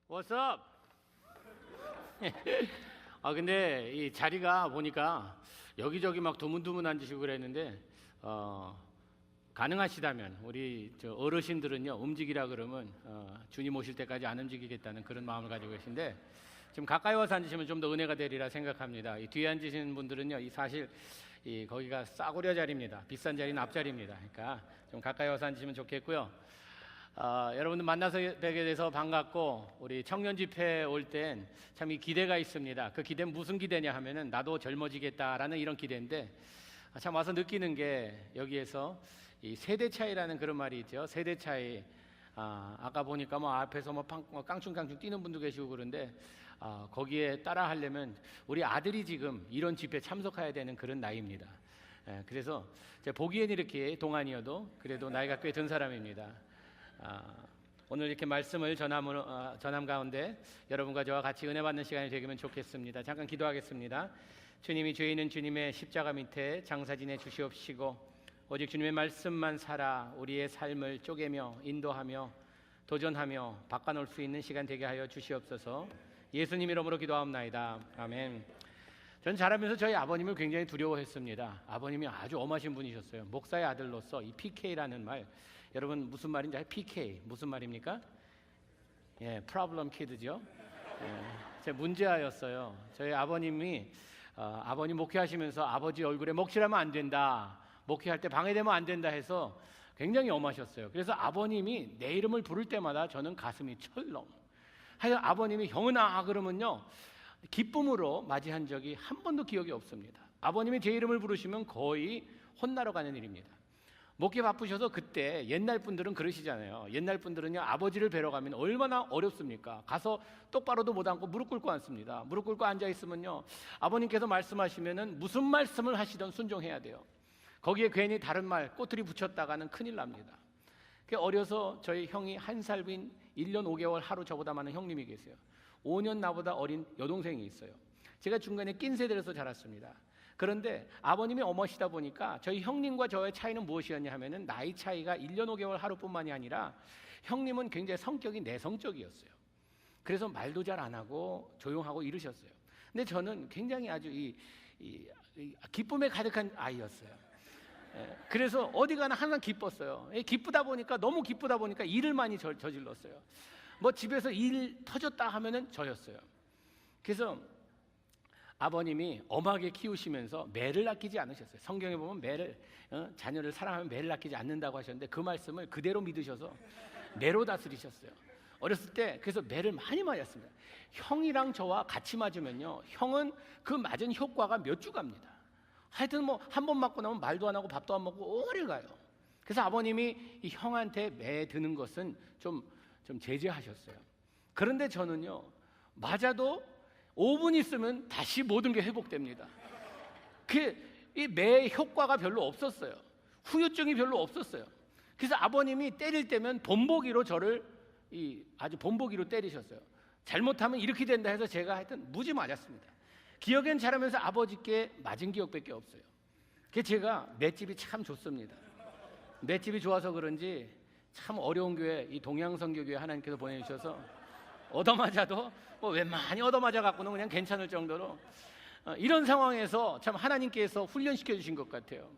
What's up? 근데 이 자리가 보니까 여기저기 막 드문드문 앉으시고 그랬는데 가능하시다면 우리 어르신들은요 움직이라 그러면 주님 오실 때까지 안 움직이겠다는 그런 마음을 가지고 계신데 지금 가까이 와서 앉으시면 좀 더 은혜가 되리라 생각합니다. 이 뒤에 앉으시는 분들은요 사실 거기가 싸구려 자리입니다. 비싼 자리는 앞자리입니다. 그러니까 좀 가까이 와서 앉으시면 좋겠고요. 여러분들 만나서 뵙게 돼서 반갑고 우리 청년 집회 올 땐 참 이 기대가 있습니다. 그 기대는 무슨 기대냐 하면은 나도 젊어지겠다라는 이런 기대인데 참 와서 느끼는 게 여기에서 이 세대 차이라는 그런 말이 있죠. 세대 차이. 아까 보니까 뭐 앞에서 뭐 깡충깡충 뛰는 분도 계시고 그런데 거기에 따라 하려면 우리 아들이 지금 이런 집회에 참석해야 되는 그런 나이입니다. 그래서 제가 보기엔 이렇게 동안이어도 그래도 나이가 꽤 든 사람입니다. 오늘 이렇게 말씀을 전함 가운데 여러분과 저와 같이 은혜 받는 시간이 되기면 좋겠습니다. 잠깐 기도하겠습니다. 주님이 죄 있는 주님의 십자가 밑에 장사 지내 주시옵시고 오직 주님의 말씀만 살아 우리의 삶을 쪼개며 인도하며 도전하며 바꿔놓을 수 있는 시간 되게 하여 주시옵소서. 예수님 이름으로 기도하옵나이다. 아멘. 전 자라면서 저희 아버님을 굉장히 두려워했습니다. 아버님이 아주 엄하신 분이셨어요. 목사의 아들로서 이 PK라는 말, 여러분 무슨 말인지 아세요? PK 무슨 말입니까? Problem Kid죠. 제 문제아였어요. 저희 아버님이 아버님 목회하시면서 아버지 얼굴에 먹칠하면 안 된다, 목회할 때 방해되면 안 된다 해서 굉장히 엄하셨어요. 그래서 아버님이 내 이름을 부를 때마다 저는 가슴이 철렁. 하여튼 아버님이 형은아 그러면요 기쁨으로 맞이한 적이 한 번도 기억이 없습니다. 아버님이 제 이름을 부르시면 거의 혼나러 가는 일입니다. 목회 바쁘셔서 그때 옛날 분들은 그러시잖아요. 옛날 분들은요 아버지를 뵈러 가면 얼마나 어렵습니까? 가서 똑바로도 못 앉고 무릎 꿇고 앉습니다. 무릎 꿇고 앉아 있으면요 아버님께서 말씀하시면은 무슨 말씀을 하시든 순종해야 돼요. 거기에 괜히 다른 말 꼬투리 붙였다가는 큰일 납니다. 어려서 저희 형이 한 살인 1년 5개월 하루 저보다 많은 형님이 계세요. 5년 나보다 어린 여동생이 있어요. 제가 중간에 낀 세대로서 자랐습니다. 그런데 아버님이 어머시다 보니까 저희 형님과 저의 차이는 무엇이었냐 하면은 나이 차이가 1년 5개월 하루뿐만이 아니라 형님은 굉장히 성격이 내성적이었어요. 그래서 말도 잘 안 하고 조용하고 이러셨어요. 근데 저는 굉장히 아주 이 기쁨에 가득한 아이였어요. 그래서 어디 가나 항상 기뻤어요. 기쁘다 보니까 너무 기쁘다 보니까 일을 많이 저질렀어요. 뭐 집에서 일 터졌다 하면은 저였어요. 그래서 아버님이 엄하게 키우시면서 매를 아끼지 않으셨어요. 성경에 보면 매를 자녀를 사랑하면 매를 아끼지 않는다고 하셨는데 그 말씀을 그대로 믿으셔서 매로 다스리셨어요. 어렸을 때 그래서 매를 많이 맞았습니다. 형이랑 저와 같이 맞으면요 형은 그 맞은 효과가 몇 주 갑니다. 하여튼 뭐 한 번 맞고 나면 말도 안 하고 밥도 안 먹고 오래 가요. 그래서 아버님이 이 형한테 매 드는 것은 좀 제재하셨어요. 그런데 저는요 맞아도 5분 있으면 다시 모든 게 회복됩니다. 이 매 효과가 별로 없었어요. 후유증이 별로 없었어요. 그래서 아버님이 때릴 때면 본보기로 저를 아주 본보기로 때리셨어요. 잘못하면 이렇게 된다 해서 제가 하여튼 무지 맞았습니다. 기억엔 자라면서 아버지께 맞은 기억밖에 없어요. 그래서 제가 맷집이 참 좋습니다. 맷집이 좋아서 그런지 참 어려운 교회, 이 동양선교교회 하나님께서 보내주셔서 얻어맞아도 뭐 웬만히 얻어맞아 갖고는 그냥 괜찮을 정도로 이런 상황에서 참 하나님께서 훈련시켜 주신 것 같아요.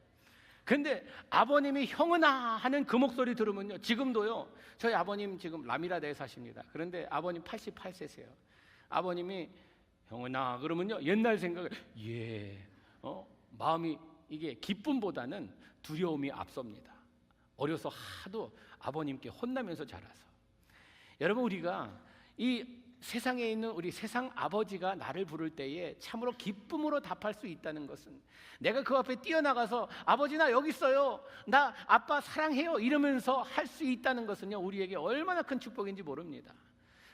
그런데 아버님이 형은아 하는 그 목소리 들으면요 지금도요 저희 아버님 지금 라미라대에 사십니다. 그런데 아버님 88세세요. 아버님이 형은아 그러면요 옛날 생각을 마음이 이게 기쁨보다는 두려움이 앞섭니다. 어려서 하도 아버님께 혼나면서 자라서. 여러분 우리가 이 세상에 있는 우리 세상 아버지가 나를 부를 때에 참으로 기쁨으로 답할 수 있다는 것은 내가 그 앞에 뛰어나가서 아버지 나 여기 있어요, 나 아빠 사랑해요 이러면서 할 수 있다는 것은요 우리에게 얼마나 큰 축복인지 모릅니다.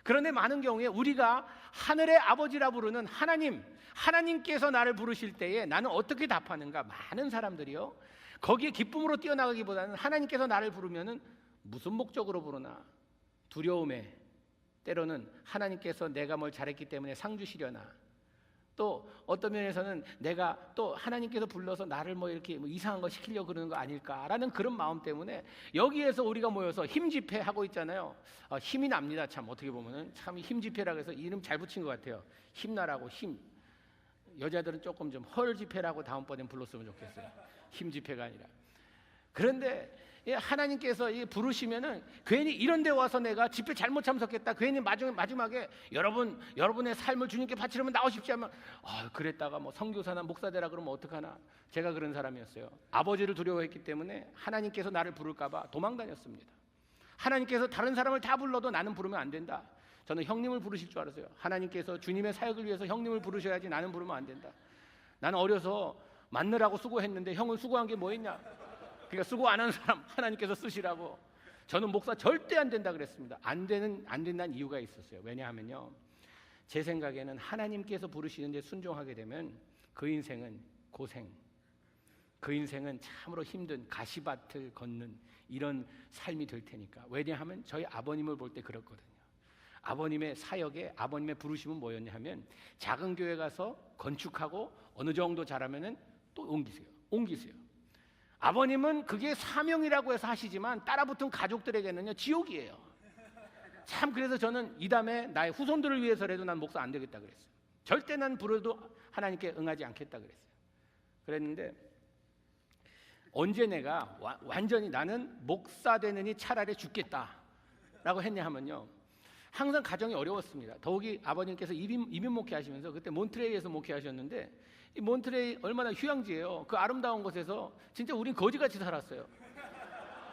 그런데 많은 경우에 우리가 하늘의 아버지라 부르는 하나님께서 나를 부르실 때에 나는 어떻게 답하는가? 많은 사람들이요 거기에 기쁨으로 뛰어나가기보다는 하나님께서 나를 부르면은 무슨 목적으로 부르나? 두려움에, 때로는 하나님께서 내가 뭘 잘했기 때문에 상 주시려나, 또 어떤 면에서는 내가 또 하나님께서 불러서 나를 뭐 이렇게 뭐 이상한 거 시키려고 그러는 거 아닐까라는 그런 마음 때문에 여기에서 우리가 모여서 힘 집회하고 있잖아요. 힘이 납니다. 참 어떻게 보면은 참 힘 집회라고 해서 이름 잘 붙인 것 같아요. 힘나라고 힘. 여자들은 조금 좀 헐 집회라고 다음번엔 불렀으면 좋겠어요. 힘 집회가 아니라. 그런데 하나님께서 부르시면은 괜히 이런 데 와서 내가 집회 잘못 참석했다, 괜히 마지막에 여러분의 삶을 주님께 바치려면 나오십시오 하면 그랬다가 뭐 선교사나 목사 되라 그러면 어떡하나. 제가 그런 사람이었어요. 아버지를 두려워했기 때문에 하나님께서 나를 부를까 봐 도망 다녔습니다. 하나님께서 다른 사람을 다 불러도 나는 부르면 안 된다. 저는 형님을 부르실 줄 알았어요. 하나님께서 주님의 사역을 위해서 형님을 부르셔야지 나는 부르면 안 된다. 나는 어려서 만느라고 수고했는데 형은 수고한 게 뭐 있냐. 그러니까 수고 안 하는 사람 하나님께서 쓰시라고. 저는 목사 절대 안 된다 그랬습니다. 안 된다는 이유가 있었어요. 왜냐하면요, 제 생각에는 하나님께서 부르시는데 순종하게 되면 그 인생은 고생, 그 인생은 참으로 힘든 가시밭을 걷는 이런 삶이 될 테니까. 왜냐하면 저희 아버님을 볼 때 그렇거든요. 아버님의 사역에 아버님의 부르심은 뭐였냐 하면 작은 교회 가서 건축하고 어느 정도 잘하면은 또 옮기세요. 아버님은 그게 사명이라고 해서 하시지만 따라붙은 가족들에게는요 지옥이에요. 참, 그래서 저는 이 다음에 나의 후손들을 위해서라도 난 목사 안 되겠다 그랬어요. 절대 난 부르도 하나님께 응하지 않겠다 그랬어요. 그랬는데 언제 내가 완전히 나는 목사 되느니 차라리 죽겠다라고 했냐 하면요, 항상 가정이 어려웠습니다. 더욱이 아버님께서 이민 목회하시면서 그때 몬트레이에서 목회하셨는데, 이 몬트레이 얼마나 휴양지예요. 그 아름다운 곳에서 진짜 우린 거지같이 살았어요.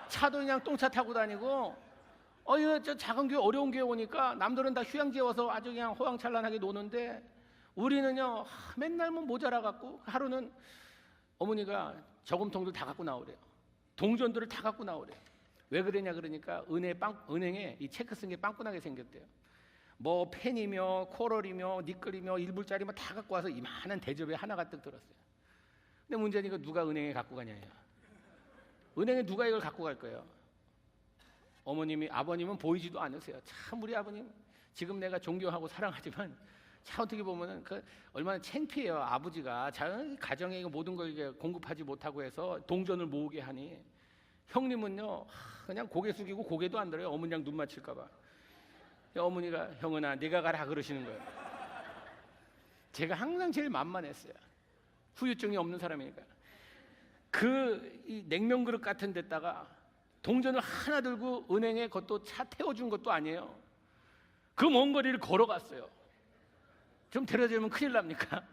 차도 그냥 똥차 타고 다니고, 이거 저 작은 교회, 어려운 교회 오니까 남들은 다 휴양지에 와서 아주 그냥 호황찬란하게 노는데 우리는요 맨날 뭐 모자라 갖고 하루는 어머니가 저금통들 다 갖고 나오래요. 동전들을 다 갖고 나오래요. 왜 그러냐 그러니까 은행에 이 체크 쓴 게 빵꾸나게 생겼대요. 뭐 펜이며 코럴이며 니끌이며 1불짜리 다 갖고 와서 이만한 대접에 하나 가득 들었어요. 근데 문제는 이거 누가 은행에 갖고 가냐요. 은행에 누가 이걸 갖고 갈 거예요. 아버님은 보이지도 않으세요. 참 우리 아버님 지금 내가 존경하고 사랑하지만 참 어떻게 보면은 얼마나 창피해요. 아버지가 가정에 모든 걸 공급하지 못하고 해서 동전을 모으게 하니, 형님은요 그냥 고개 숙이고 고개도 안 들어요. 어머니랑 눈 맞힐까 봐. 어머니가 형은아 네가 가라 그러시는 거예요. 제가 항상 제일 만만했어요. 후유증이 없는 사람이니까. 이 냉면 그릇 같은 데다가 동전을 하나 들고 은행에 그것도 차 태워준 것도 아니에요. 그 먼 거리를 걸어갔어요. 좀 데려주면 큰일 납니까?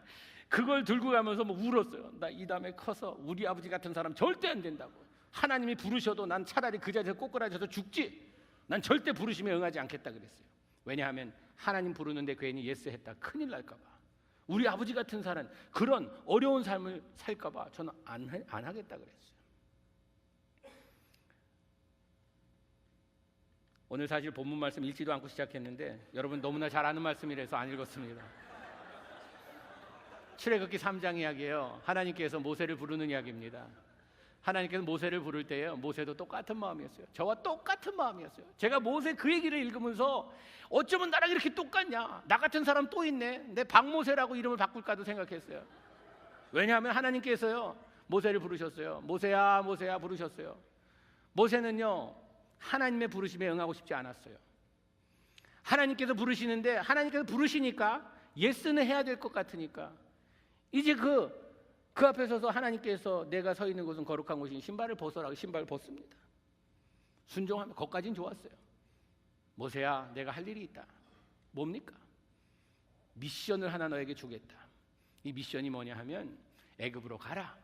그걸 들고 가면서 뭐 울었어요. 나 이 다음에 커서 우리 아버지 같은 사람 절대 안 된다고. 하나님이 부르셔도 난 차라리 그 자리에서 꼬꾸라져서 죽지, 난 절대 부르심에 응하지 않겠다 그랬어요. 왜냐하면 하나님 부르는데 괜히 예스 했다 큰일 날까 봐. 우리 아버지 같은 사람 그런 어려운 삶을 살까 봐 저는 안 하겠다 그랬어요. 오늘 사실 본문 말씀 읽지도 않고 시작했는데 여러분 너무나 잘 아는 말씀이라서 안 읽었습니다. 출애굽기 3장 이야기예요. 하나님께서 모세를 부르는 이야기입니다. 하나님께서 모세를 부를 때요, 모세도 똑같은 마음이었어요. 저와 똑같은 마음이었어요. 제가 모세 그 얘기를 읽으면서 어쩌면 나랑 이렇게 똑같냐, 나 같은 사람 또 있네, 내 박모세라고 이름을 바꿀까도 생각했어요. 왜냐하면 하나님께서요 모세를 부르셨어요. 모세야 모세야 부르셨어요. 모세는요 하나님의 부르심에 응하고 싶지 않았어요. 하나님께서 부르시는데 하나님께서 부르시니까 예스는 해야 될 것 같으니까 이제 그 앞에 서서 하나님께서 내가 서 있는 곳은 거룩한 곳이니 신발을 벗어라고 신발을 벗습니다. 순종하면 거기까지는 좋았어요. 모세야 내가 할 일이 있다. 뭡니까? 미션을 하나 너에게 주겠다. 이 미션이 뭐냐 하면 애굽으로 가라.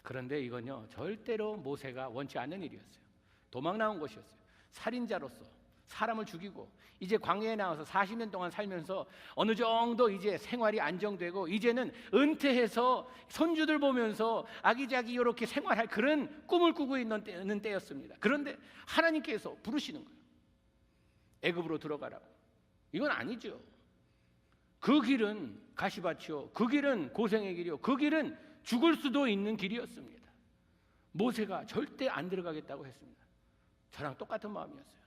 그런데 이건요 절대로 모세가 원치 않는 일이었어요. 도망 나온 것이었어요. 살인자로서 사람을 죽이고 이제 광야에 나와서 40년 동안 살면서 어느 정도 이제 생활이 안정되고 이제는 은퇴해서 손주들 보면서 아기자기 이렇게 생활할 그런 꿈을 꾸고 있는 때였습니다. 그런데 하나님께서 부르시는 거예요. 애굽으로 들어가라고. 이건 아니죠. 그 길은 가시밭이요, 그 길은 고생의 길이요, 그 길은 죽을 수도 있는 길이었습니다. 모세가 절대 안 들어가겠다고 했습니다. 저랑 똑같은 마음이었어요.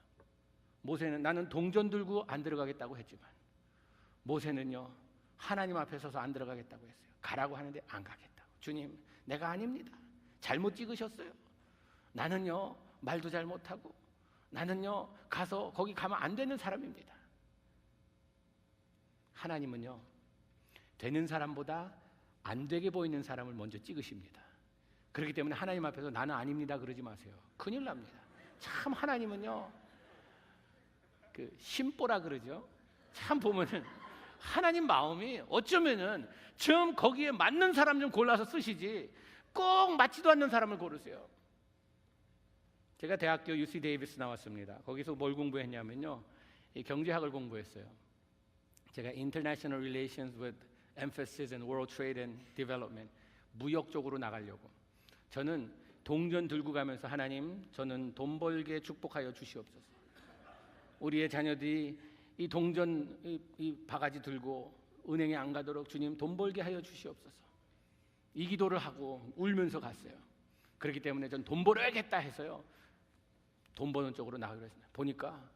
모세는 나는 동전 들고 안 들어가겠다고 했지만 모세는요 하나님 앞에 서서 안 들어가겠다고 했어요. 가라고 하는데 안 가겠다고. 주님, 내가 아닙니다. 잘못 찍으셨어요. 나는요 말도 잘 못하고 나는요 가서 거기 가면 안 되는 사람입니다. 하나님은요 되는 사람보다 안 되게 보이는 사람을 먼저 찍으십니다. 그렇기 때문에 하나님 앞에서 나는 아닙니다 그러지 마세요. 큰일 납니다. 참 하나님은요 그 심보라 그러죠. 참 보면은 하나님 마음이 어쩌면은 좀 거기에 맞는 사람 좀 골라서 쓰시지 꼭 맞지도 않는 사람을 고르세요. 제가 대학교 UC 데이비스 나왔습니다. 거기서 뭘 공부했냐면요 이 경제학을 공부했어요. 제가 International Relations with Emphasis on World Trade and Development, 무역 쪽으로 나가려고. 저는 동전 들고 가면서 하나님, 저는 돈 벌게 축복하여 주시옵소서. 우리의 자녀들이 이 동전 이 바가지 들고 은행에 안 가도록 주님 돈 벌게 하여 주시옵소서. 이 기도를 하고 울면서 갔어요. 그렇기 때문에 전 돈 벌어야겠다 해서요 돈 버는 쪽으로 나가기로 했습니다. 보니까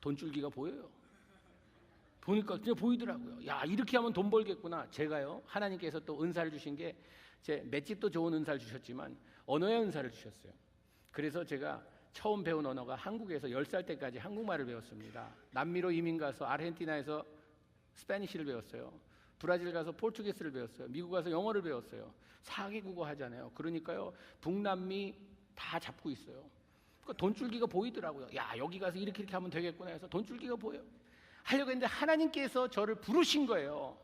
돈줄기가 보여요. 보니까 진짜 보이더라고요. 야, 이렇게 하면 돈 벌겠구나. 제가요 하나님께서 또 은사를 주신 게 제 맷집도 좋은 은사를 주셨지만 언어의 은사를 주셨어요. 그래서 제가 처음 배운 언어가 한국에서 10살 때까지 한국말을 배웠습니다. 남미로 이민 가서 아르헨티나에서 스페니쉬를 배웠어요. 브라질 가서 포르투기스를 배웠어요. 미국 가서 영어를 배웠어요. 4개국어 하잖아요. 그러니까요 북남미 다 잡고 있어요. 그러니까 돈줄기가 보이더라고요. 야, 여기 가서 이렇게 하면 되겠구나 해서 돈줄기가 보여요. 하려고 했는데 하나님께서 저를 부르신 거예요.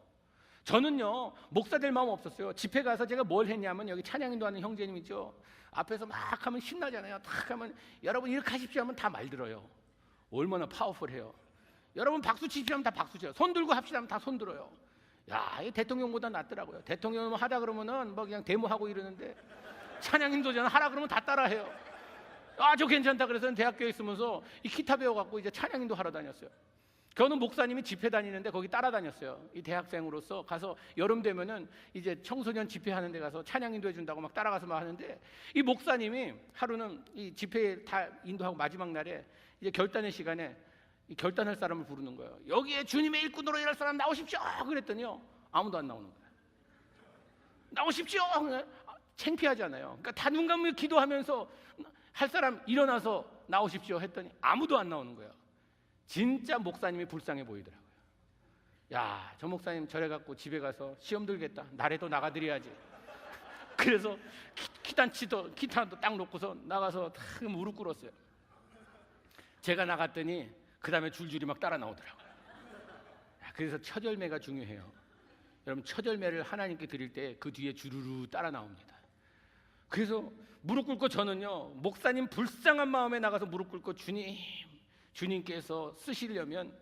저는요 목사 될 마음 없었어요. 집회 가서 제가 뭘 했냐면 여기 찬양인도 하는 형제님 있죠. 앞에서 막 하면 신나잖아요. 탁 하면 여러분 이렇게 하십시오 하면 다 말 들어요. 얼마나 파워풀해요. 여러분 박수 치십시오 하면 다 박수 쳐요. 손 들고 합시다 하면 다 손 들어요. 야, 이 대통령보다 낫더라고요. 대통령 하다 그러면은 뭐 그냥 데모하고 이러는데 찬양인도전 하라 그러면 다 따라해요. 아주 괜찮다 그래서 대학교에 있으면서 이 기타 배워갖고 이제 찬양인도 하러 다녔어요. 저는 목사님이 집회 다니는데 거기 따라다녔어요. 이 대학생으로서 가서 여름 되면은 이제 청소년 집회하는 데 가서 찬양 인도해 준다고 막 따라가서 막 하는데 이 목사님이 하루는 이 집회 다 인도하고 마지막 날에 이제 결단의 시간에 이 결단할 사람을 부르는 거예요. 여기에 주님의 일꾼으로 일할 사람 나오십시오. 그랬더니요 아무도 안 나오는 거예요. 나오십시오. 창피하잖아요. 그러니까 다 눈 감고 기도하면서 할 사람 일어나서 나오십시오 했더니 아무도 안 나오는 거예요. 진짜 목사님이 불쌍해 보이더라고요. 야, 저 목사님 저래 갖고 집에 가서 시험 들겠다. 나라도 나가드려야지. 그래서 기타도 딱 놓고서 나가서 탁 무릎 꿇었어요. 제가 나갔더니 그 다음에 줄줄이 막 따라 나오더라고요. 그래서 첫 열매가 중요해요. 여러분 첫 열매를 하나님께 드릴 때 그 뒤에 주르르 따라 나옵니다. 그래서 무릎 꿇고 저는요 목사님 불쌍한 마음에 나가서 무릎 꿇고 주님께서 쓰시려면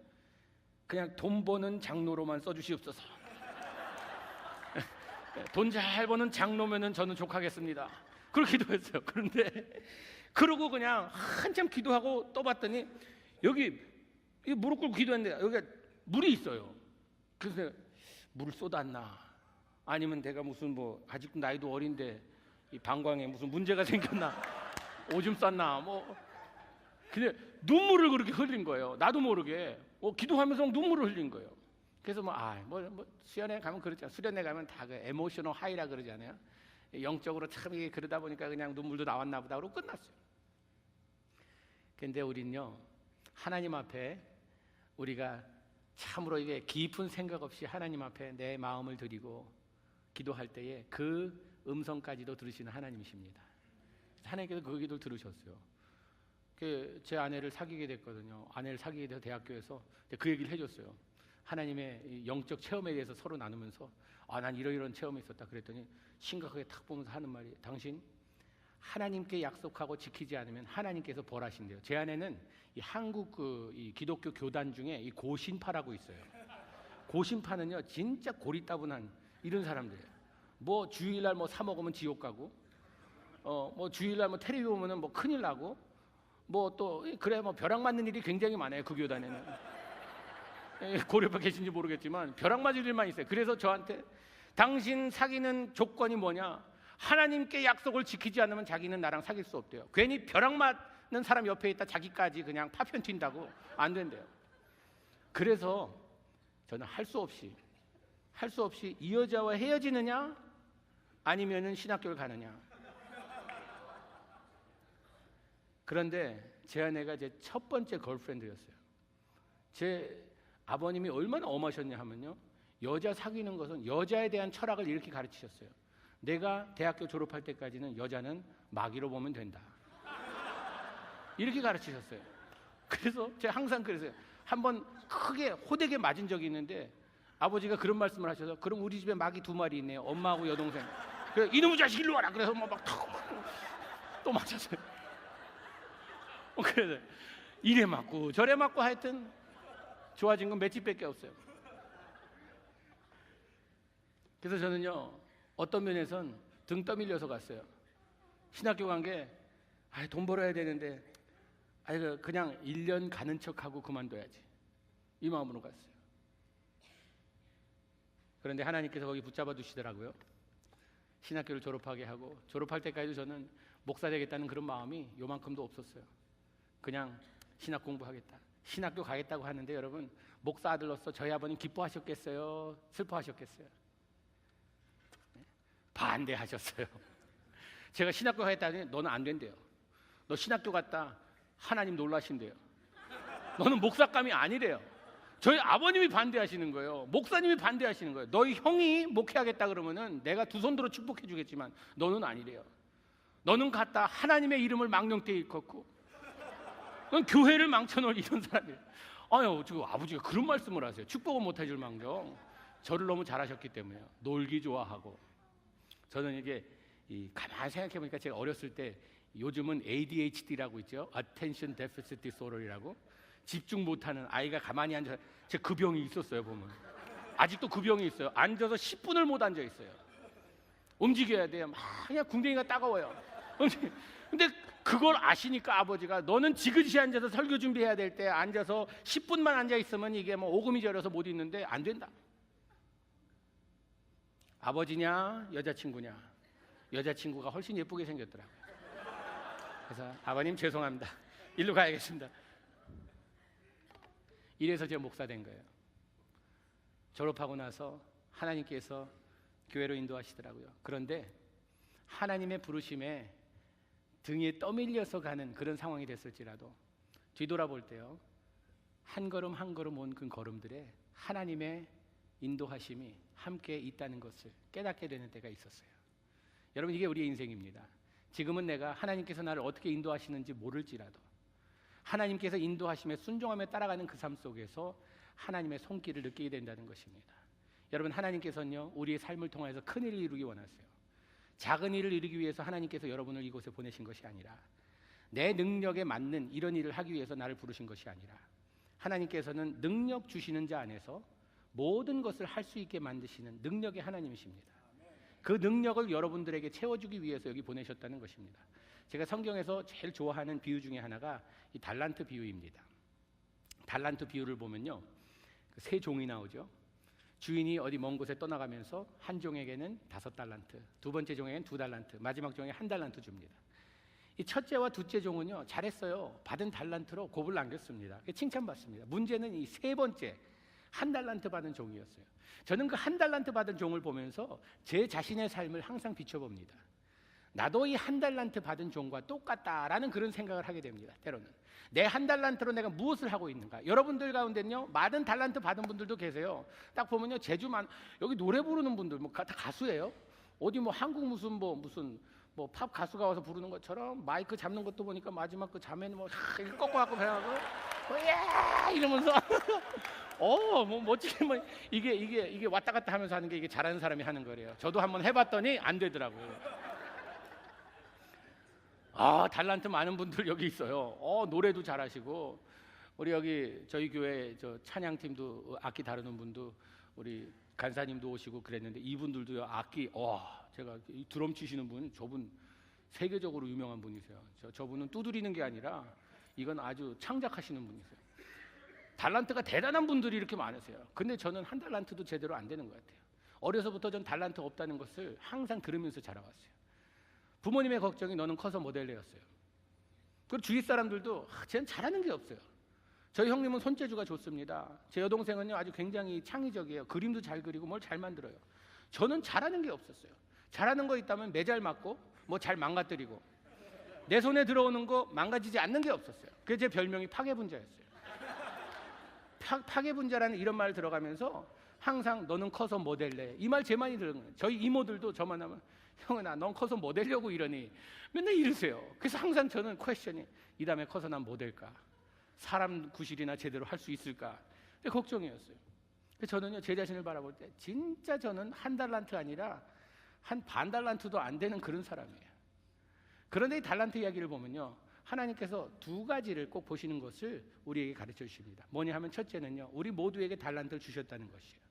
그냥 돈 버는 장로로만 써주시옵소서. 돈 잘 버는 장로면은 저는 족하겠습니다. 그렇게 기도했어요. 그런데 그러고 그냥 한참 기도하고 또 봤더니 여기 무릎 꿇고 기도했는데 여기가 물이 있어요. 그래서 물을 쏟았나 아니면 내가 무슨 뭐 아직도 나이도 어린데 이 방광에 무슨 문제가 생겼나 오줌 쌌나 뭐 근데 눈물을 그렇게 흘린 거예요. 나도 모르게 기도하면서 눈물을 흘린 거예요. 그래서 뭐 수련회 가면 그렇잖아요. 수련회 가면 다 그 에모셔널 하이라 그러잖아요. 영적으로 참 이게 그러다 보니까 그냥 눈물도 나왔나 보다 그러고 끝났어요. 근데 우리는요 하나님 앞에 우리가 참으로 이게 깊은 생각 없이 하나님 앞에 내 마음을 드리고 기도할 때에 그 음성까지도 들으시는 하나님이십니다. 하나님께서 그 기도를 들으셨어요. 제 아내를 사귀게 됐거든요. 아내를 사귀게 돼서 대학교에서 그 얘기를 해줬어요. 하나님의 영적 체험에 대해서 서로 나누면서 난 이런 체험이 있었다 그랬더니 심각하게 탁 보면서 하는 말이 당신 하나님께 약속하고 지키지 않으면 하나님께서 벌하신대요. 제 아내는 이 한국 이 기독교 교단 중에 이 고신파라고 있어요. 고신파는요 진짜 고리따분한 이런 사람들이에요. 뭐 주일날 뭐 사 먹으면 지옥 가고 뭐 주일날 뭐 텔레비 보면은 뭐 큰일 나고 뭐 또 그래 뭐 벼락 맞는 일이 굉장히 많아요. 그 교단에는 고려파 계신지 모르겠지만 벼락 맞을 일만 있어요. 그래서 저한테 당신 사귀는 조건이 뭐냐? 하나님께 약속을 지키지 않으면 자기는 나랑 사귈 수 없대요. 괜히 벼락 맞는 사람 옆에 있다 자기까지 그냥 파편 튄다고 안 된대요. 그래서 저는 할 수 없이 할 수 없이 이 여자와 헤어지느냐 아니면은 신학교를 가느냐. 그런데 제 아내가 제 첫 번째 걸프렌드였어요. 제 아버님이 얼마나 엄하셨냐 하면요, 여자 사귀는 것은 여자에 대한 철학을 이렇게 가르치셨어요. 내가 대학교 졸업할 때까지는 여자는 마귀로 보면 된다, 이렇게 가르치셨어요. 그래서 제가 항상 그랬어요. 한번 크게 호되게 맞은 적이 있는데 아버지가 그런 말씀을 하셔서, 그럼 우리 집에 마귀 2마리 있네요. 엄마하고 여동생. 그래서 이놈의 자식 일로 와라. 그래서 막 또 맞았어요. 그래서 이래 맞고 저래 맞고 하여튼 좋아진 건 맷집밖에 없어요. 그래서 저는요, 어떤 면에선 등 떠밀려서 갔어요. 신학교 간 게 돈 벌어야 되는데 그냥 1년 가는 척하고 그만둬야지, 이 마음으로 갔어요. 그런데 하나님께서 거기 붙잡아 두시더라고요. 신학교를 졸업하게 하고, 졸업할 때까지도 저는 목사 되겠다는 그런 마음이 요만큼도 없었어요. 그냥 신학 공부하겠다, 신학교 가겠다고 하는데, 여러분, 목사 아들로서 저희 아버님 기뻐하셨겠어요? 슬퍼하셨겠어요? 반대하셨어요. 제가 신학교 가겠다 하더니 너는 안 된대요. 너 신학교 갔다 하나님 놀라신대요. 너는 목사감이 아니래요. 저희 아버님이 반대하시는 거예요. 목사님이 반대하시는 거예요. 너희 형이 목회하겠다 그러면은 내가 두 손 들어 축복해 주겠지만 너는 아니래요. 너는 갔다 하나님의 이름을 망령되이 일컫고 넌 교회를 망쳐놓을 이런 사람이에요. 아유, 지금 아버지가 그런 말씀을 하세요. 축복은 못 해줄 망정. 저를 너무 잘하셨기 때문에요. 놀기 좋아하고. 저는 이게 가만히 생각해 보니까 제가 어렸을 때, 요즘은 ADHD라고 있죠. Attention Deficit Disorder이라고, 집중 못하는 아이가 가만히 앉아, 제가 그 병이 있었어요. 보면 아직도 그 병이 있어요. 앉아서 10분을 못 앉아 있어요. 움직여야 돼요. 막 그냥 궁뎅이가 따가워요. 근데 그걸 아시니까 아버지가, 너는 지그시 앉아서 설교 준비해야 될 때 앉아서 10분만 앉아 있으면 이게 뭐 오금이 저려서 못 있는데 안 된다. 아버지냐 여자친구냐, 여자친구가 훨씬 예쁘게 생겼더라고요. 그래서 아버님 죄송합니다, 일로 가야겠습니다. 이래서 제가 목사 된 거예요. 졸업하고 나서 하나님께서 교회로 인도하시더라고요. 그런데 하나님의 부르심에 등에 떠밀려서 가는 그런 상황이 됐을지라도 뒤돌아볼 때요, 한 걸음 한 걸음 온 그 걸음들에 하나님의 인도하심이 함께 있다는 것을 깨닫게 되는 때가 있었어요. 여러분, 이게 우리의 인생입니다. 지금은 내가 하나님께서 나를 어떻게 인도하시는지 모를지라도 하나님께서 인도하심에 순종하며 따라가는 그 삶 속에서 하나님의 손길을 느끼게 된다는 것입니다. 여러분, 하나님께서는요, 우리의 삶을 통해서 큰 일을 이루기 원하세요. 작은 일을 이루기 위해서 하나님께서 여러분을 이곳에 보내신 것이 아니라, 내 능력에 맞는 이런 일을 하기 위해서 나를 부르신 것이 아니라, 하나님께서는 능력 주시는 자 안에서 모든 것을 할 수 있게 만드시는 능력의 하나님이십니다. 그 능력을 여러분들에게 채워주기 위해서 여기 보내셨다는 것입니다. 제가 성경에서 제일 좋아하는 비유 중에 하나가 이 달란트 비유입니다. 달란트 비유를 보면요, 세 종이 나오죠. 주인이 어디 먼 곳에 떠나가면서 한 종에게는 5달란트, 두 번째 종에게는 2달란트, 마지막 종에게 1달란트 줍니다. 이 첫째와 둘째 종은요, 잘했어요. 받은 달란트로 곱을 남겼습니다. 칭찬받습니다. 문제는 이 세 번째 1달란트 받은 종이었어요. 저는 그 1달란트 받은 종을 보면서 제 자신의 삶을 항상 비춰봅니다. 나도 이 1달란트 받은 종과 똑같다라는 그런 생각을 하게 됩니다. 때로는 내 1달란트로 내가 무엇을 하고 있는가. 여러분들 가운데는요, 많은 달란트 받은 분들도 계세요. 딱 보면요, 제주만 여기 노래 부르는 분들 다 가수예요. 어디 뭐 한국 무슨 팝 가수가 와서 부르는 것처럼 마이크 잡는 것도 보니까 마지막 그 자매는 뭐 이렇게 꺾어갖고 배워서 예 이러면서 뭐 멋지게 뭐 이게 왔다 갔다 하면서 하는 게 이게 잘하는 사람이 하는 거래요. 저도 한번 해봤더니 안 되더라고요. 달란트 많은 분들 여기 있어요. 노래도 잘하시고, 우리 여기 저희 교회 저 찬양팀도 악기 다루는 분도 우리 간사님도 오시고 그랬는데, 이분들도요 악기 제가 이 드럼 치시는 분, 저분 세계적으로 유명한 분이세요. 저분은 두드리는 게 아니라 이건 아주 창작하시는 분이세요. 달란트가 대단한 분들이 이렇게 많으세요. 근데 저는 1달란트도 제대로 안 되는 것 같아요. 어려서부터 전 달란트 없다는 것을 항상 들으면서 자라왔어요. 부모님의 걱정이 너는 커서 모델 되었어요. 그리고 주위 사람들도 쟤는 잘하는 게 없어요. 저희 형님은 손재주가 좋습니다. 제 여동생은요 아주 굉장히 창의적이에요. 그림도 잘 그리고 뭘 잘 만들어요. 저는 잘하는 게 없었어요. 잘하는 거 있다면 매잘 맞고 뭐 잘 망가뜨리고 내 손에 들어오는 거 망가지지 않는 게 없었어요. 그게 제 별명이 파괴분자였어요. 파괴분자라는 이런 말 들어가면서 항상 너는 커서 뭐 될래? 이 말 제 많이 들은 거예요. 저희 이모들도 저만 하면 형은아 넌 커서 뭐 되려고 이러니 맨날 이러세요. 그래서 항상 저는 퀘스천이 이 다음에 커서 난 뭐 될까? 사람 구실이나 제대로 할 수 있을까? 걱정이었어요. 그래서 저는요 제 자신을 바라볼 때 진짜 저는 한 달란트 아니라 한 반 달란트도 안 되는 그런 사람이에요. 그런데 이 달란트 이야기를 보면요 하나님께서 두 가지를 꼭 보시는 것을 우리에게 가르쳐 주십니다. 뭐냐 하면 첫째는요 우리 모두에게 달란트를 주셨다는 것이에요.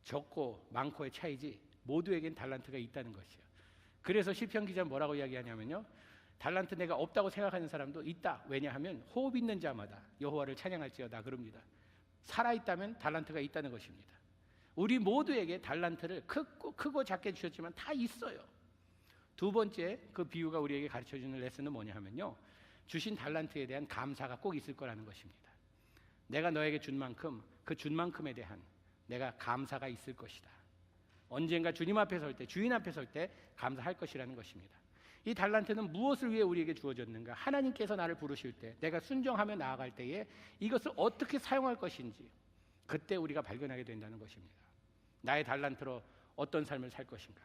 적고 많고의 차이지 모두에겐 달란트가 있다는 것이에요. 그래서 시편 기자는 뭐라고 이야기하냐면요 달란트 내가 없다고 생각하는 사람도 있다. 왜냐하면 호흡 있는 자마다 여호와를 찬양할지어다 그럽니다. 살아있다면 달란트가 있다는 것입니다. 우리 모두에게 달란트를 크고 작게 주셨지만 다 있어요. 두 번째 그 비유가 우리에게 가르쳐주는 레슨은 뭐냐 하면요 주신 달란트에 대한 감사가 꼭 있을 거라는 것입니다. 내가 너에게 준 만큼 그 준 만큼에 대한 내가 감사가 있을 것이다. 언젠가 주님 앞에 설 때 주인 앞에 설 때 감사할 것이라는 것입니다. 이 달란트는 무엇을 위해 우리에게 주어졌는가? 하나님께서 나를 부르실 때 내가 순종하며 나아갈 때에 이것을 어떻게 사용할 것인지 그때 우리가 발견하게 된다는 것입니다. 나의 달란트로 어떤 삶을 살 것인가?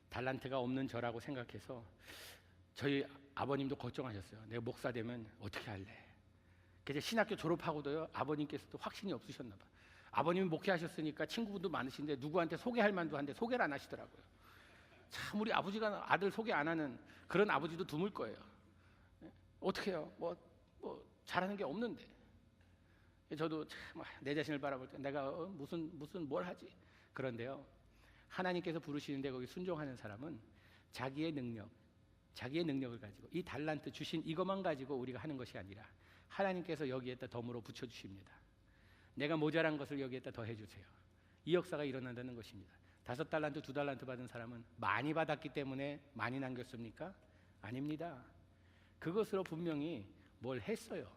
달란트가 없는 저라고 생각해서 저희 아버님도 걱정하셨어요. 내가 목사 되면 어떻게 할래? 그래서 신학교 졸업하고도요 아버님께서도 확신이 없으셨나 봐. 아버님이 목회하셨으니까 친구분도 많으신데 누구한테 소개할 만도 한데 소개를 안 하시더라고요. 참 우리 아버지가 아들 소개 안 하는 그런 아버지도 드물 거예요. 어떻게 해요? 뭐 잘하는 게 없는데. 저도 참 내 자신을 바라볼 때 내가 무슨 뭘 하지? 그런데요 하나님께서 부르시는데 거기 순종하는 사람은 자기의 능력을 가지고 이 달란트 주신 이것만 가지고 우리가 하는 것이 아니라 하나님께서 여기에다 덤으로 붙여주십니다. 내가 모자란 것을 여기에다 더해주세요. 이 역사가 일어난다는 것입니다. 5달란트, 2달란트 받은 사람은 많이 받았기 때문에 많이 남겼습니까? 아닙니다. 그것으로 분명히 뭘 했어요.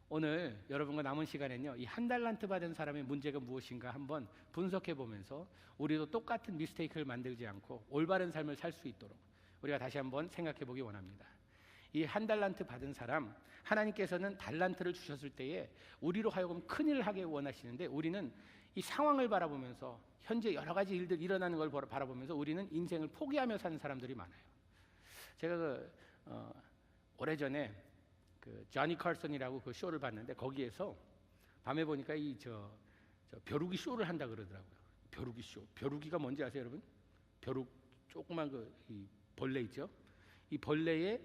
오늘 여러분과 남은 시간에는요 이 1달란트 받은 사람의 문제가 무엇인가 한번 분석해 보면서 우리도 똑같은 미스테이크를 만들지 않고 올바른 삶을 살 수 있도록 우리가 다시 한번 생각해 보기 원합니다. 이 1달란트 받은 사람 하나님께서는 달란트를 주셨을 때에 우리로 하여금 큰일을 하게 원하시는데 우리는 이 상황을 바라보면서 현재 여러 가지 일들 일어나는 걸 바라보면서 우리는 인생을 포기하며 사는 사람들이 많아요. 제가 오래전에 그 조니 칼슨이라고 그 쇼를 봤는데 거기에서 밤에 보니까 저 벼루기 쇼를 한다 그러더라고요. 벼루기 쇼. 벼루기가 뭔지 아세요, 여러분? 벼룩 조그만 이 벌레 있죠? 이 벌레의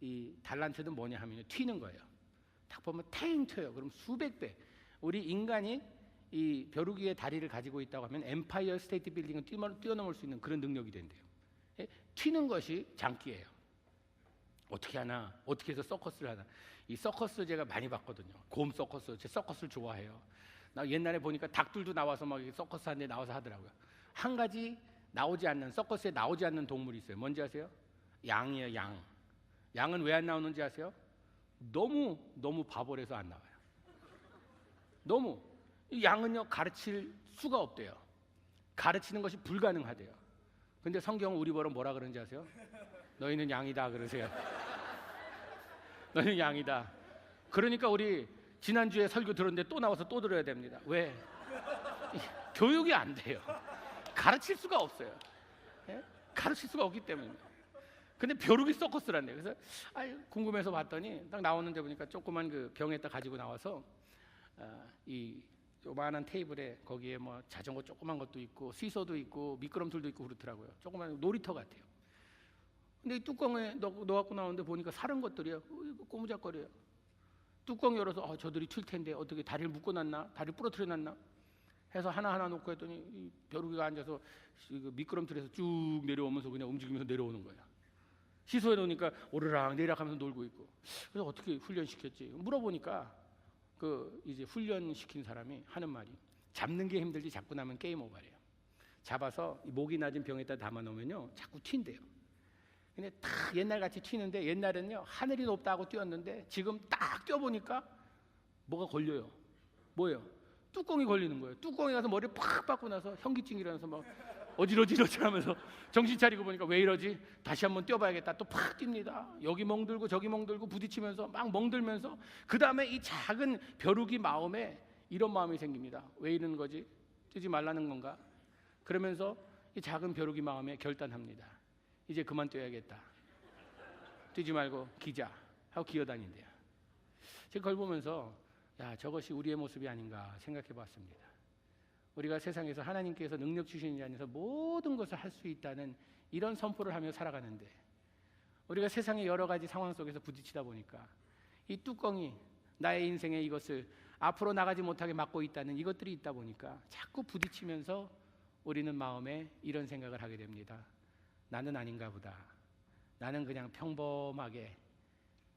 이 달란트는 뭐냐 하면요 튀는 거예요. 딱 보면 탱 튀어요. 그럼 수백 배. 우리 인간이 이 벼루기의 다리를 가지고 있다고 하면 엠파이어 스테이트 빌딩을 뛰어넘을 수 있는 그런 능력이 된대요. 튀는 것이 장기예요. 어떻게 하나? 어떻게 해서 서커스를 하나? 이 서커스 제가 많이 봤거든요. 곰 서커스. 제 서커스를 좋아해요. 나 옛날에 보니까 닭들도 나와서 막 서커스 한 데 나와서 하더라고요. 한 가지 서커스에 나오지 않는 동물이 있어요. 뭔지 아세요? 양이에요, 양. 양은 왜 안 나오는지 아세요? 너무 바보라서 안 나와요. 너무. 양은요 가르칠 수가 없대요. 가르치는 것이 불가능하대요. 근데 성경은 우리 보러 뭐라 그러는지 아세요? 너희는 양이다 그러세요. 너희는 양이다. 그러니까 우리 지난주에 설교 들었는데 또 나와서 또 들어야 됩니다. 왜? 교육이 안 돼요. 가르칠 수가 없어요. 예? 가르칠 수가 없기 때문에. 근데 벼룩이 서커스란데. 그래서 궁금해서 봤더니 딱 나오는데 보니까 조그만 그 병에다 가지고 나와서 이 요만한 테이블에 거기에 뭐 자전거 조그만 것도 있고 시소도 있고 미끄럼틀도 있고 그렇더라고요. 조그만 놀이터 같아요. 근데 이 뚜껑에 넣어갖고 나오는데 보니까 사는 것들이에요. 이거 꼬무작거려요. 뚜껑 열어서 저들이 튈 텐데 어떻게 다리를 묶어놨나? 다리를 부러뜨려놨나? 해서 하나하나 놓고 했더니 이 벼룩이가 앉아서 미끄럼틀에서 쭉 내려오면서 그냥 움직이면서 내려오는 거예요. 시소에 놓으니까 오르락 내리락 하면서 놀고 있고. 그래서 어떻게 훈련시켰지? 물어보니까 이제 훈련시킨 사람이 하는 말이 잡는 게 힘들지 잡고 나면 게임 오버래요. 잡아서 목이 낮은 병에다 담아 놓으면요 자꾸 튄대요. 근데 딱 옛날같이 튀는데 옛날에는요 하늘이 높다고 뛰었는데 지금 딱 뛰어보니까 뭐가 걸려요. 뭐예요? 뚜껑이 걸리는 거예요. 뚜껑에 가서 머리를 팍 박고 나서 현기증 일어나서 막 어지러지 하면서 정신 차리고 보니까 왜 이러지? 다시 한번 뛰어봐야겠다. 또 팍 뜁니다. 여기 멍들고 저기 멍들고 부딪히면서 막 멍들면서 그 다음에 이 작은 벼룩이 마음에 이런 마음이 생깁니다. 왜 이러는 거지? 뛰지 말라는 건가? 그러면서 이 작은 벼룩이 마음에 결단합니다. 이제 그만 뛰어야겠다. 뛰지 말고 기자 하고 기어다닌대요. 제가 그걸 보면서 야, 저것이 우리의 모습이 아닌가 생각해 봤습니다. 우리가 세상에서 하나님께서 능력 주시는 자 안에서 모든 것을 할 수 있다는 이런 선포를 하며 살아가는데 우리가 세상의 여러 가지 상황 속에서 부딪히다 보니까 이 뚜껑이 나의 인생에 이것을 앞으로 나가지 못하게 막고 있다는 이것들이 있다 보니까 자꾸 부딪히면서 우리는 마음에 이런 생각을 하게 됩니다. 나는 아닌가 보다. 나는 그냥 평범하게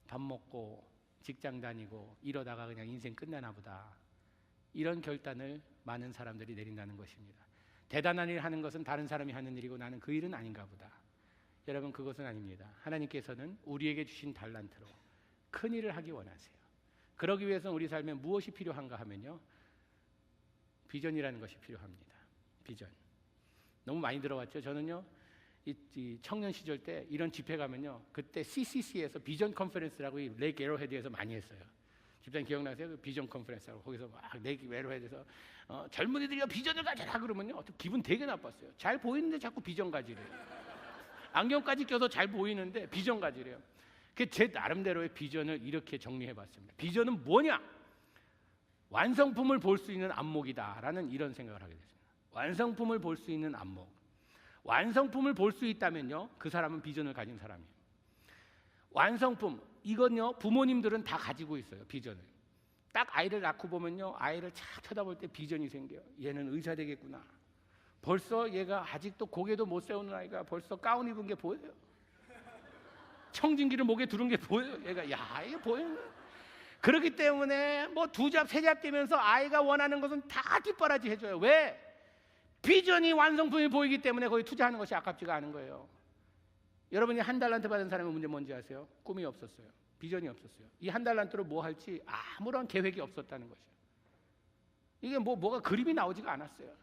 밥 먹고 직장 다니고 이러다가 그냥 인생 끝나나 보다. 이런 결단을 많은 사람들이 내린다는 것입니다. 대단한 일 하는 것은 다른 사람이 하는 일이고 나는 그 일은 아닌가 보다. 여러분, 그것은 아닙니다. 하나님께서는 우리에게 주신 달란트로 큰 일을 하기 원하세요. 그러기 위해서는 우리 삶에 무엇이 필요한가 하면요, 비전이라는 것이 필요합니다. 비전. 너무 많이 들어왔죠. 저는요 이 청년 시절 때 이런 집회 가면요, 그때 CCC에서 비전 컨퍼런스라고 이 레이크 에로헤드에서 많이 했어요. 집사님 기억나세요? 그 비전 컨퍼런스라고 거기서 막 레이크 에로헤드에서 젊은이들이 비전을 가져라 그러면요 기분 되게 나빴어요. 잘 보이는데 자꾸 비전 가지래요. 안경까지 껴서 잘 보이는데 비전 가지래요. 제 나름대로의 비전을 이렇게 정리해봤습니다. 비전은 뭐냐? 완성품을 볼 수 있는 안목이다라는 이런 생각을 하게 됐습니다. 완성품을 볼 수 있는 안목. 완성품을 볼 수 있다면요, 그 사람은 비전을 가진 사람이에요. 완성품, 이건요 부모님들은 다 가지고 있어요. 비전을. 딱 아이를 낳고 보면요, 아이를 착 쳐다볼 때 비전이 생겨요. 얘는 의사 되겠구나. 벌써 얘가 아직도 고개도 못 세우는 아이가 벌써 가운 입은 게 보여요. 청진기를 목에 두른 게 보여요. 얘가 야, 이게 보여요. 그렇기 때문에 뭐 두 잡 세 잡 뛰면서 아이가 원하는 것은 다 뒷바라지 해줘요. 왜? 비전이 완성품이 보이기 때문에 거기 투자하는 것이 아깝지가 않은 거예요. 여러분이 한 달란트 받은 사람의 문제 뭔지 아세요? 꿈이 없었어요. 비전이 없었어요. 이 한 달란트로 뭐 할지 아무런 계획이 없었다는 것이에요. 이게 뭐가 그림이 나오지가 않았어요.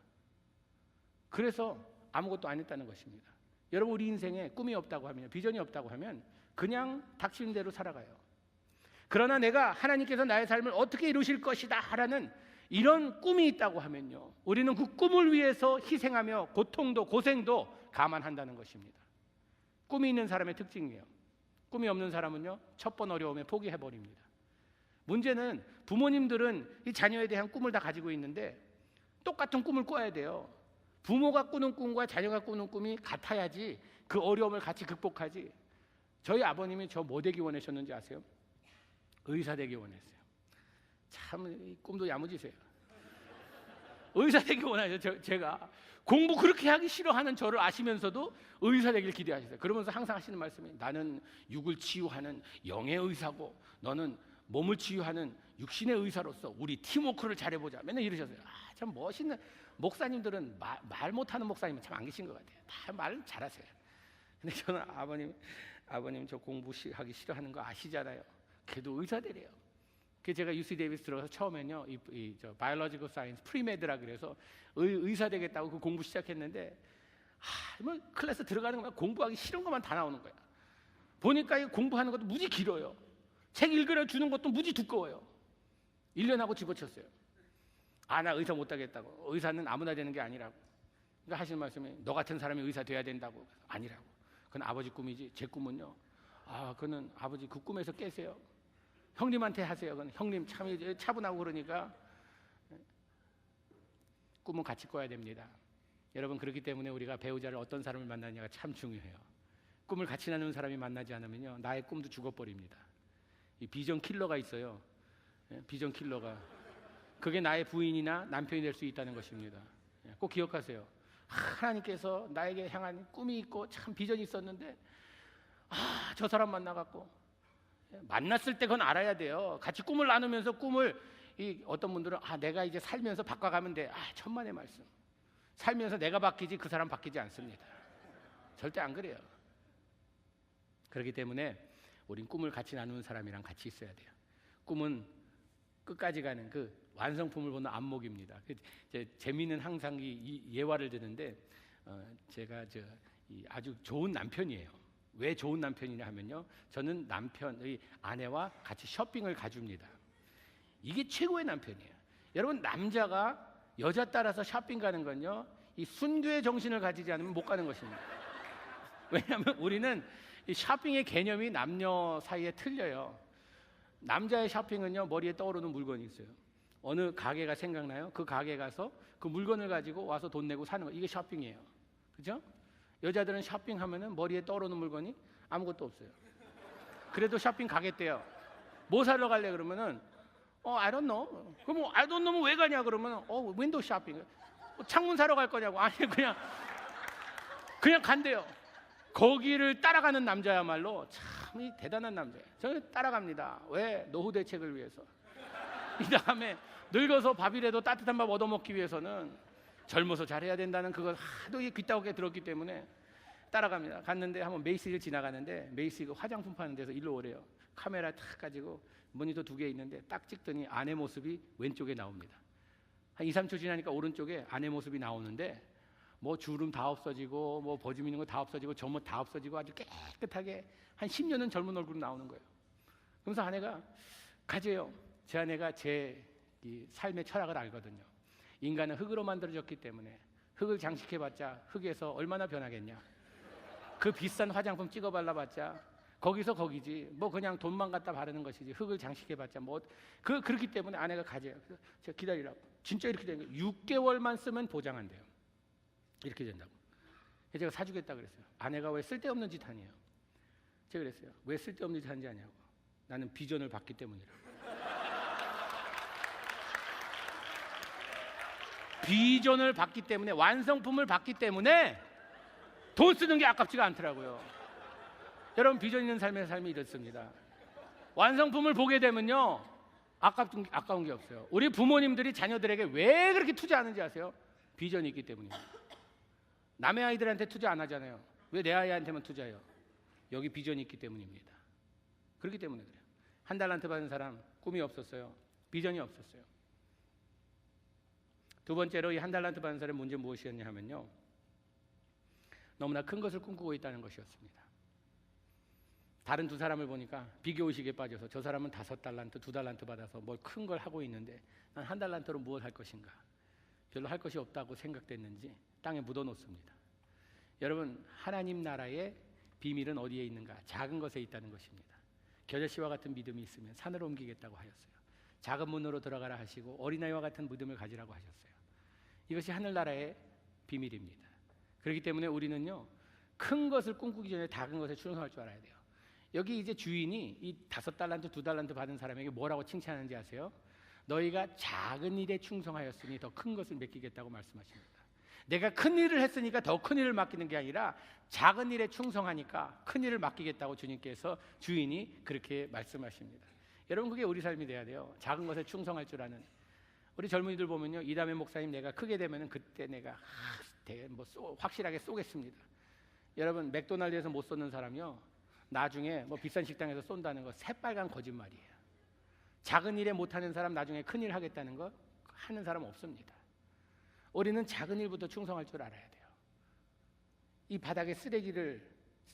그래서 아무것도 안 했다는 것입니다. 여러분, 우리 인생에 꿈이 없다고 하면, 비전이 없다고 하면 그냥 닥치는 대로 살아가요. 그러나 내가 하나님께서 나의 삶을 어떻게 이루실 것이다 하라는 이런 꿈이 있다고 하면요, 우리는 그 꿈을 위해서 희생하며 고통도 고생도 감안한다는 것입니다. 꿈이 있는 사람의 특징이에요. 꿈이 없는 사람은요, 첫 번 어려움에 포기해버립니다. 문제는 부모님들은 이 자녀에 대한 꿈을 다 가지고 있는데 똑같은 꿈을 꿔야 돼요. 부모가 꾸는 꿈과 자녀가 꾸는 꿈이 같아야지 그 어려움을 같이 극복하지. 저희 아버님이 저 뭐 되기 원하셨는지 아세요? 의사 되기 원했어요. 참 꿈도 야무지세요. 의사 되기 원하죠. 제가 공부 그렇게 하기 싫어하는 저를 아시면서도 의사 되길 기대하셨어요. 그러면서 항상 하시는 말씀이, 나는 육을 치유하는 영의 의사고 너는 몸을 치유하는 육신의 의사로서 우리 팀워크를 잘해보자. 맨날 이러셨어요. 참 멋있는 목사님들은 말 못하는 목사님은 참 안 계신 것 같아요. 다 말 잘하세요. 근데 저는 아버님 저 공부하기 싫어하는 거 아시잖아요. 그래도 의사 되래요. 그래서 제가 UC 데이비스 들어가서 처음에는요, 저 바이올로지컬 사이언스 프리메드라 그래서 의사 되겠다고 그 공부 시작했는데 뭐 클래스 들어가는 거야 공부하기 싫은 것만 다 나오는 거야. 보니까 이 공부하는 것도 무지 길어요. 책 읽으려 주는 것도 무지 두꺼워요. 1년 하고 집어쳤어요. 나 의사 못 하겠다고. 의사는 아무나 되는 게 아니라고. 그러니까 하시는 말씀이, 너 같은 사람이 의사 돼야 된다고. 아니라고. 그건 아버지 꿈이지. 제 꿈은요, 그거는 아버지 그 꿈에서 깨세요. 형님한테 하세요. 그건 형님 참 차분하고 그러니까. 꿈은 같이 꿔야 됩니다. 여러분, 그렇기 때문에 우리가 배우자를 어떤 사람을 만나느냐가 참 중요해요. 꿈을 같이 나누는 사람이 만나지 않으면요, 나의 꿈도 죽어버립니다. 이 비전 킬러가 있어요. 비전 킬러가. 그게 나의 부인이나 남편이 될 수 있다는 것입니다. 꼭 기억하세요. 하나님께서 나에게 향한 꿈이 있고 참 비전이 있었는데 저 사람 만나갖고, 만났을 때 그건 알아야 돼요. 같이 꿈을 나누면서 꿈을, 어떤 분들은 내가 이제 살면서 바꿔가면 돼. 천만의 말씀. 살면서 내가 바뀌지 그 사람 바뀌지 않습니다. 절대 안 그래요. 그렇기 때문에 우린 꿈을 같이 나누는 사람이랑 같이 있어야 돼요. 꿈은 끝까지 가는 그 완성품을 보는 안목입니다. 재미는 항상 이 예화를 드는데 제가 아주 좋은 남편이에요. 왜 좋은 남편이냐 하면요, 저는 남편의 아내와 같이 쇼핑을 가줍니다. 이게 최고의 남편이에요. 여러분, 남자가 여자 따라서 쇼핑 가는 건요, 이 순교의 정신을 가지지 않으면 못 가는 것입니다. 왜냐하면 우리는 이 쇼핑의 개념이 남녀 사이에 틀려요. 남자의 쇼핑은요, 머리에 떠오르는 물건이 있어요. 어느 가게가 생각나요? 그 가게 가서 그 물건을 가지고 와서 돈 내고 사는 거, 이게 쇼핑이에요. 그죠? 여자들은 쇼핑하면은 머리에 떠오르는 물건이 아무것도 없어요. 그래도 쇼핑 가겠대요. 뭐 사러 갈래 그러면은 I don't know. 그럼 I don't know면 왜 가냐 그러면은 윈도우 쇼핑. 창문 사러 갈 거냐고. 아니 그냥 간대요. 거기를 따라가는 남자야말로 참 대단한 남자예요. 저는 따라갑니다. 왜? 노후 대책을 위해서. 이 다음에 늙어서 밥이라도 따뜻한 밥 얻어먹기 위해서는 젊어서 잘해야 된다는 그걸 하도 귀따오게 들었기 때문에 따라갑니다. 갔는데 한번 메이시를 지나가는데 메이시 화장품 파는 데서 일로 오래요. 카메라 탁 가지고 모니터 2개 있는데 딱 찍더니 아내 모습이 왼쪽에 나옵니다. 한 2, 3초 지나니까 오른쪽에 아내 모습이 나오는데 뭐 주름 다 없어지고 뭐 버짐 있는 거 다 없어지고 점모 다 없어지고 아주 깨끗하게 한 10년은 젊은 얼굴로 나오는 거예요. 그러면서 아내가 가져요. 제 아내가 제 이 삶의 철학을 알거든요. 인간은 흙으로 만들어졌기 때문에 흙을 장식해봤자 흙에서 얼마나 변하겠냐. 그 비싼 화장품 찍어 발라봤자 거기서 거기지. 뭐 그냥 돈만 갖다 바르는 것이지. 흙을 장식해봤자 뭐 그렇기 때문에 아내가 가져요. 그래서 제가 기다리라고. 진짜 이렇게 되는 거예요. 6개월만 쓰면 보장한대요. 이렇게 된다고. 제가 사주겠다 그랬어요. 아내가 왜 쓸데없는 짓 하냐요. 제가 그랬어요. 왜 쓸데없는 짓 하는지 아냐고. 나는 비전을 받기 때문이라고. 비전을 받기 때문에, 완성품을 받기 때문에 돈 쓰는 게 아깝지가 않더라고요. 여러분, 비전 있는 삶의 삶이 이렇습니다. 완성품을 보게 되면요, 아까운 게 없어요. 우리 부모님들이 자녀들에게 왜 그렇게 투자하는지 아세요? 비전이 있기 때문입니다. 남의 아이들한테 투자 안 하잖아요. 왜 내 아이한테만 투자해요? 여기 비전이 있기 때문입니다. 그렇기 때문에 그래요. 한 달란트 받은 사람 꿈이 없었어요. 비전이 없었어요. 두 번째로 이 한 달란트 받은 사람의 문제는 무엇이었냐 하면요, 너무나 큰 것을 꿈꾸고 있다는 것이었습니다. 다른 두 사람을 보니까 비교의식에 빠져서 저 사람은 5달란트, 2달란트 받아서 뭘 큰 걸 하고 있는데 난 한 달란트로 무엇을 할 것인가, 별로 할 것이 없다고 생각됐는지 땅에 묻어놓습니다. 여러분, 하나님 나라의 비밀은 어디에 있는가? 작은 것에 있다는 것입니다. 겨자씨와 같은 믿음이 있으면 산으로 옮기겠다고 하셨어요. 작은 문으로 들어가라 하시고 어린아이와 같은 믿음을 가지라고 하셨어요. 이것이 하늘나라의 비밀입니다. 그렇기 때문에 우리는요, 큰 것을 꿈꾸기 전에 작은 것에 충성할 줄 알아야 돼요. 여기 이제 주인이 이 5달란트, 2달란트 받은 사람에게 뭐라고 칭찬하는지 아세요? 너희가 작은 일에 충성하였으니 더 큰 것을 맡기겠다고 말씀하십니다. 내가 큰 일을 했으니까 더 큰 일을 맡기는 게 아니라 작은 일에 충성하니까 큰 일을 맡기겠다고 주님께서, 주인이 그렇게 말씀하십니다. 여러분, 그게 우리 삶이 돼야 돼요. 작은 것에 충성할 줄 아는. 우리 젊은이들 보면요, 이담의 목사님 내가 크게 되면은 그때 내가 확실하게 쏘겠습니다. 여러분, 맥도날드에서 못 쏘는 사람이요, 나중에 뭐 비싼 식당에서 쏜다는 거 새빨간 거짓말이에요. 작은 일에 못하는 사람 나중에 큰 일 하겠다는 거 하는 사람 없습니다. 우리는 작은 일부터 충성할 줄 알아야 돼요. 이 바닥에 쓰레기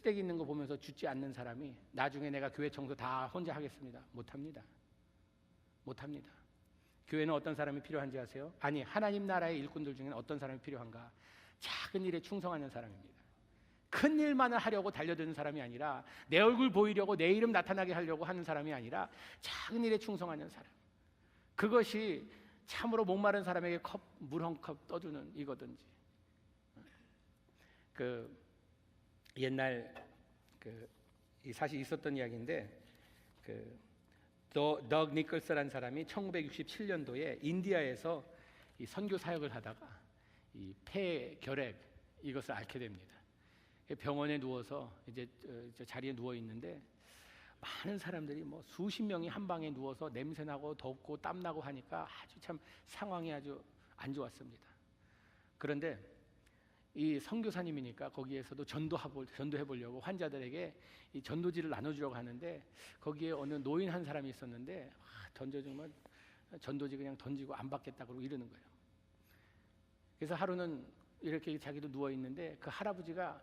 있는 거 보면서 죽지 않는 사람이 나중에 내가 교회 청소 다 혼자 하겠습니다. 못합니다. 교회는 어떤 사람이 필요한지 아세요? 아니, 하나님 나라의 일꾼들 중에는 어떤 사람이 필요한가? 작은 일에 충성하는 사람입니다. 큰 일만을 하려고 달려드는 사람이 아니라, 내 얼굴 보이려고 내 이름 나타나게 하려고 하는 사람이 아니라 작은 일에 충성하는 사람. 그것이 참으로 목마른 사람에게 물 한 컵 떠주는 이거든지. 옛날 사실 있었던 이야기인데, 덕 니클스라는 사람이 1967년도에 인디아에서 이 선교 사역을 하다가 이 폐결핵 이것을 앓게 됩니다. 병원에 누워서 이제 자리에 누워 있는데 많은 사람들이 뭐 수십 명이 한 방에 누워서 냄새 나고 덥고 땀 나고 하니까 아주 참 상황이 아주 안 좋았습니다. 그런데 이 선교사님이니까 거기에서도 전도해 보려고 환자들에게 이 전도지를 나눠주려고 하는데 거기에 어느 노인 한 사람이 있었는데 던져주면 전도지 그냥 던지고 안 받겠다 그러고 이러는 거예요. 그래서 하루는 이렇게 자기도 누워 있는데 그 할아버지가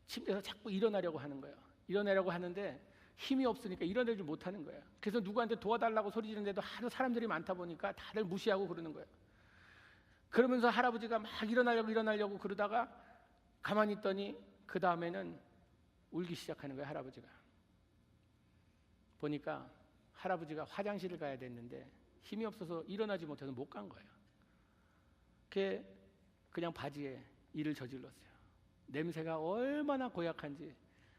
침대에서 자꾸 일어나려고 하는 거예요. 일어나려고 하는데 힘이 없으니까 일어나지 못하는 거예요. 그래서 누구한테 도와달라고 소리 지르는데도 하도 사람들이 많다 보니까 다들 무시하고 그러는 거예요. 그러면서 할아버지가 막 일어나려고 그러다가 가만히 있더니 그 다음에는 울기 시작하는 거예요. 할아버지가 보니까 할아버지가 화장실을 가야 됐는데 힘이 없어서 일어나지 못해서 못 간 거예요. 그냥 바지에 이를 저질렀어요. 냄새가 얼마나 고약한지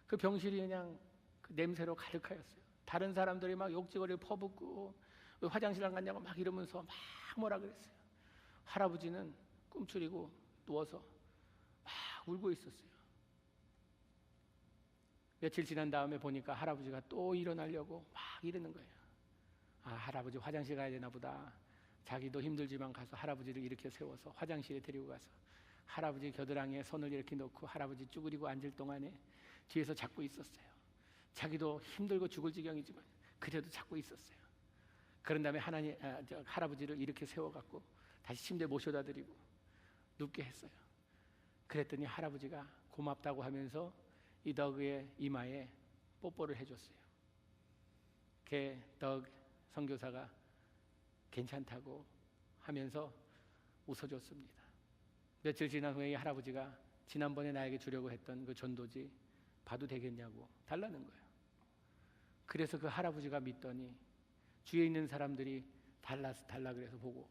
그 병실이 그냥 그 냄새로 가득하였어요. 다른 사람들이 막 욕지거리를 퍼붓고 왜 화장실 안 갔냐고 막 이러면서 막 뭐라 그랬어요. 할아버지는 꿈틀이고 누워서 막 울고 있었어요. 며칠 지난 다음에 보니까 할아버지가 또 일어나려고 막 이러는 거예요. 아, 할아버지 화장실 가야 되나 보다. 자기도 힘들지만 가서 할아버지를 이렇게 세워서 화장실에 데리고 가서 할아버지 겨드랑이에 손을 이렇게 놓고 할아버지 쭈그리고 앉을 동안에 뒤에서 잡고 있었어요. 자기도 힘들고 죽을 지경이지만 그래도 잡고 있었어요. 그런 다음에 할아버지를 이렇게 세워갖고 다시 침대에 모셔다 드리고 눕게 했어요. 그랬더니 할아버지가 고맙다고 하면서 이 덕의 이마에 뽀뽀를 해줬어요. 덕 선교사가 괜찮다고 하면서 웃어줬습니다. 며칠 지난 후에 이 할아버지가 지난번에 나에게 주려고 했던 그 전도지 봐도 되겠냐고 달라는 거예요. 그래서 그 할아버지가 믿더니 주위에 있는 사람들이 달라 그래서 보고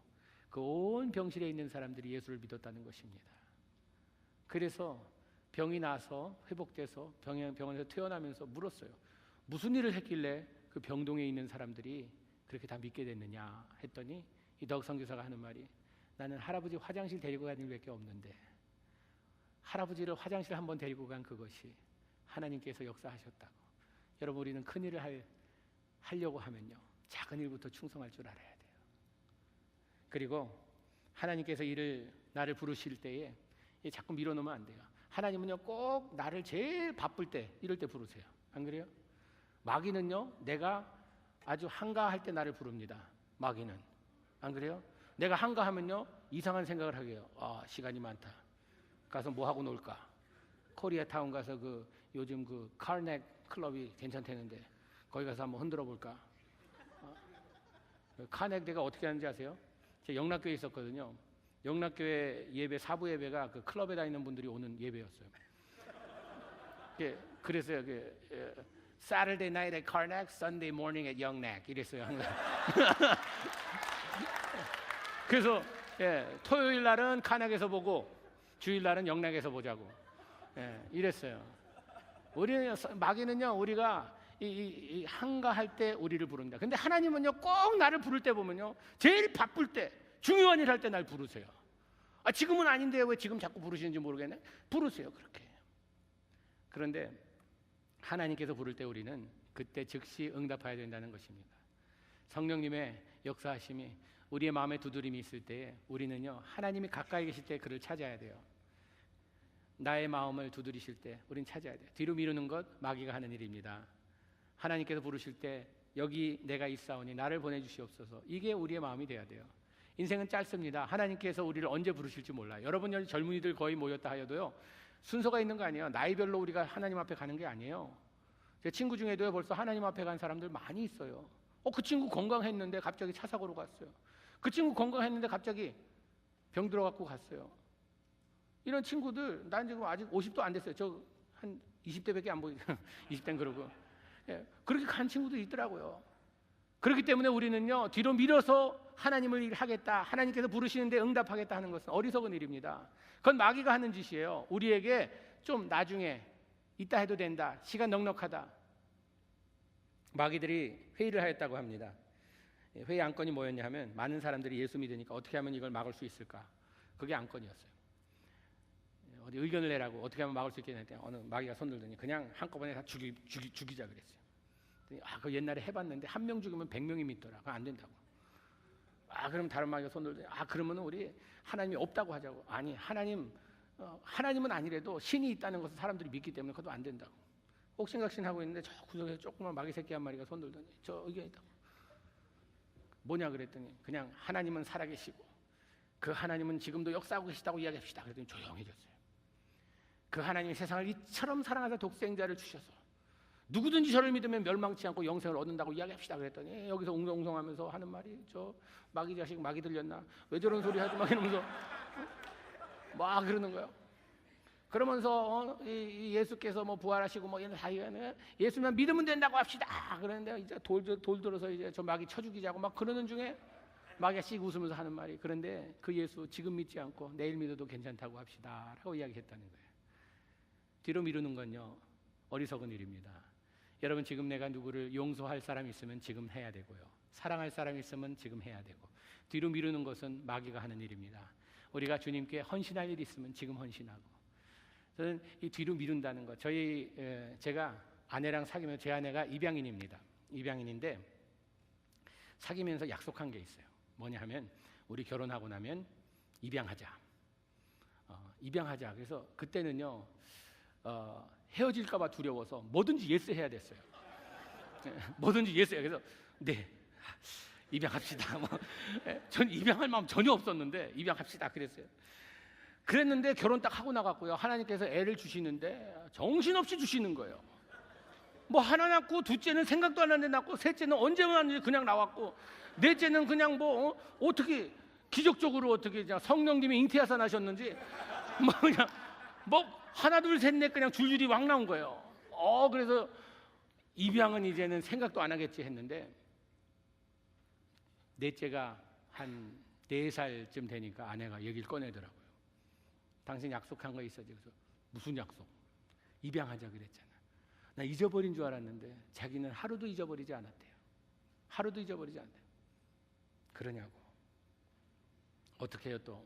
그 온 병실에 있는 사람들이 예수를 믿었다는 것입니다. 그래서 병이 나서 회복돼서 병원에서 퇴원하면서 물었어요. 무슨 일을 했길래 그 병동에 있는 사람들이 그렇게 다 믿게 됐느냐 했더니 이 덕 선교사가 하는 말이 나는 할아버지 화장실 데리고 간 일밖에 없는데 할아버지를 화장실 한번 데리고 간 그것이 하나님께서 역사하셨다고. 여러분 우리는 큰 일을 하려고 하면요 작은 일부터 충성할 줄 알아야 돼요. 그리고 하나님께서 나를 부르실 때에 자꾸 밀어놓으면 안 돼요. 하나님은요 꼭 나를 제일 바쁠 때 이럴 때 부르세요. 안 그래요? 마귀는요 내가 아주 한가할 때 나를 부릅니다. 마귀는. 안 그래요? 내가 한가하면요 이상한 생각을 하게 해요. 아 시간이 많다. 가서 뭐 하고 놀까? 코리아타운 가서 요즘 카르넥 클럽이 괜찮다는데 거기 가서 한번 흔들어 볼까? 카르넥 내가 어떻게 하는지 아세요? 제가 영락교회에 있었거든요. 영락교회 예배 사부 예배가 그 클럽에 다니는 분들이 오는 예배였어요. 그래서요 Saturday night at Karnak, Sunday morning at Youngnak 이랬어요. 그래서 토요일 날은 카낙에서 보고 주일 날은 영락에서 보자고 이랬어요. 우리는 마귀는요 우리가 이 한가할 때 우리를 부릅니다. 근데 하나님은요 꼭 나를 부를 때 보면요 제일 바쁠 때 중요한 일 할 때 날 부르세요. 아 지금은 아닌데 왜 지금 자꾸 부르시는지 모르겠네. 부르세요 그렇게. 그런데 하나님께서 부를 때 우리는 그때 즉시 응답해야 된다는 것입니다. 성령님의 역사하심이 우리의 마음에 두드림이 있을 때에 우리는요 하나님이 가까이 계실 때 그를 찾아야 돼요. 나의 마음을 두드리실 때 우리는 찾아야 돼요. 뒤로 미루는 것 마귀가 하는 일입니다. 하나님께서 부르실 때 여기 내가 있사오니 나를 보내주시옵소서. 이게 우리의 마음이 돼야 돼요. 인생은 짧습니다. 하나님께서 우리를 언제 부르실지 몰라요. 여러분 젊은이들 거의 모였다 하여도요 순서가 있는 거 아니에요. 나이별로 우리가 하나님 앞에 가는 게 아니에요. 제 친구 중에도 벌써 하나님 앞에 간 사람들 많이 있어요. 그 친구 건강했는데 갑자기 차 사고로 갔어요. 그 친구 건강했는데 갑자기 병 들어갖고 갔어요. 이런 친구들 난 지금 아직 50도 안 됐어요. 저 한 20대밖에 안 보이죠. 20대는 그러고 그렇게 간 친구들이 있더라고요. 그렇기 때문에 우리는요 뒤로 밀어서 하나님을 하겠다, 하나님께서 부르시는데 응답하겠다 하는 것은 어리석은 일입니다. 그건 마귀가 하는 짓이에요. 우리에게 좀 나중에 이따 해도 된다, 시간 넉넉하다. 마귀들이 회의를 하였다고 합니다. 회의 안건이 뭐였냐 하면 많은 사람들이 예수 믿으니까 어떻게 하면 이걸 막을 수 있을까? 그게 안건이었어요. 어디 의견을 내라고 어떻게 하면 막을 수 있겠냐 했더니 어느 마귀가 손 들더니 그냥 한꺼번에 다 죽이자 그랬어요. 그 옛날에 해봤는데 한 명 죽이면 100명이 믿더라. 그건 안 된다고. 그럼 다른 마귀가 손 들더니 그러면 우리 하나님이 없다고 하자고. 아니 하나님 하나님은 아니래도 신이 있다는 것을 사람들이 믿기 때문에 그것도 안 된다고. 옥신각신하고 있는데 저 구석에서 조그만 마귀 새끼 한 마리가 손 들더니 저 의견이다. 뭐냐 그랬더니 그냥 하나님은 살아계시고 그 하나님은 지금도 역사하고 계시다고 이야기합시다. 그랬더니 조용해졌어요. 그 하나님이 세상을 이처럼 사랑하사 독생자를 주셔서 누구든지 저를 믿으면 멸망치 않고 영생을 얻는다고 이야기합시다. 그랬더니 여기서 웅성웅성하면서 하는 말이 저 마귀 자식 마귀 들렸나? 왜 저런 소리 하지 마 이러면서 막 그러는 거예요. 그러면서 예수께서 뭐 부활하시고 뭐 이런 사이에 예수만 믿으면 된다고 합시다. 그런데 이제 돌 들어서 이제 저 마귀 쳐 죽이자고 막 그러는 중에 마귀가 씩 웃으면서 하는 말이 그런데 그 예수 지금 믿지 않고 내일 믿어도 괜찮다고 합시다라고 이야기했다는 거예요. 뒤로 미루는 건요 어리석은 일입니다. 여러분 지금 내가 누구를 용서할 사람이 있으면 지금 해야 되고요. 사랑할 사람이 있으면 지금 해야 되고 뒤로 미루는 것은 마귀가 하는 일입니다. 우리가 주님께 헌신할 일이 있으면 지금 헌신하고 저는 이 뒤로 미룬다는 것 제가 아내랑 사귀면 제 아내가 입양인입니다. 입양인인데 사귀면서 약속한 게 있어요. 뭐냐 하면 우리 결혼하고 나면 입양하자. 입양하자. 그래서 그때는요 헤어질까 봐 두려워서 뭐든지 예스 해야 됐어요. 뭐든지 예스. 그래서 네 입양합시다. 전 입양할 마음 전혀 없었는데 입양합시다 그랬어요. 그랬는데 결혼 딱 하고 나갔고요. 하나님께서 애를 주시는데 정신없이 주시는 거예요. 뭐 하나 낳고 둘째는 생각도 안 하는데 낳고 셋째는 언제 왔는지 그냥 나왔고 넷째는 그냥 뭐 어떻게 기적적으로 어떻게 성령님이 잉태하사 나셨는지 뭐 그냥 뭐 하나 둘 셋 넷 그냥 줄줄이 막 나온 거예요. 그래서 입양은 이제는 생각도 안 하겠지 했는데 넷째가 한 4살쯤 되니까 아내가 얘기를 꺼내더라고요. 당신 약속한 거 있어지. 그래서 무슨 약속? 입양하자 그랬잖아. 나 잊어버린 줄 알았는데 자기는 하루도 잊어버리지 않았대요. 하루도 잊어버리지 않대요. 그러냐고. 어떻게 해요 또?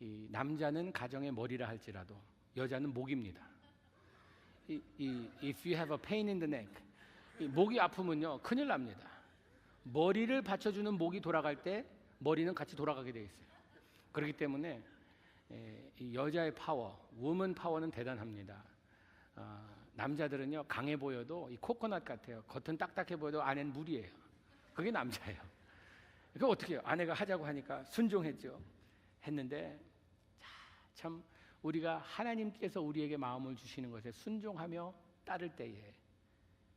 이 남자는 가정의 머리라 할지라도 여자는 목입니다. If you have a pain in the neck, 이 목이 아프면요 큰일 납니다. 머리를 받쳐주는 목이 돌아갈 때 머리는 같이 돌아가게 돼 있어요. 그렇기 때문에 이 여자의 파워, 우먼 파워는 대단합니다. 남자들은요 강해 보여도 이 코코넛 같아요. 겉은 딱딱해 보여도 안엔 물이에요. 그게 남자예요. 그러니까 어떻게 해요? 아내가 하자고 하니까 순종했죠. 했는데 참 우리가 하나님께서 우리에게 마음을 주시는 것에 순종하며 따를 때에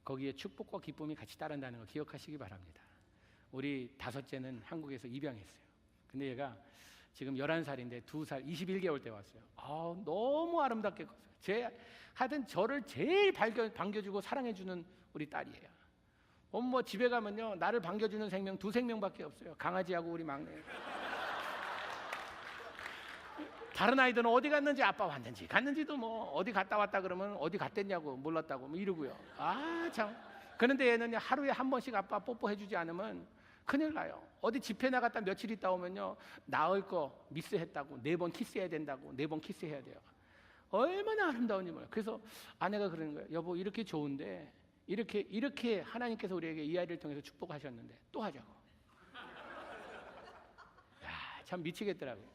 거기에 축복과 기쁨이 같이 따른다는 거 기억하시기 바랍니다. 우리 다섯째는 한국에서 입양했어요. 근데 얘가 지금 11살인데 2살 21개월 때 왔어요. 너무 아름답게 컸어요. 하여튼 저를 제일 반겨주고 사랑해주는 우리 딸이에요. 뭐 집에 가면요 나를 반겨주는 생명 2생명밖에 없어요. 강아지하고 우리 막내. 다른 아이들은 어디 갔는지 아빠 왔는지 갔는지도 뭐 어디 갔다 왔다 그러면 어디 갔댔냐고 몰랐다고 뭐 이러고요. 참. 그런데 얘는 하루에 한 번씩 아빠 뽀뽀해주지 않으면 큰일 나요. 어디 집회 나갔다 며칠 있다 오면요 낳을 거 미스했다고 4번 키스해야 된다고 4번 키스해야 돼요. 얼마나 아름다운지 몰라요. 그래서 아내가 그러는 거예요. 여보 이렇게 좋은데 이렇게 하나님께서 우리에게 이 아이를 통해서 축복하셨는데 또 하자고. 참 미치겠더라고요.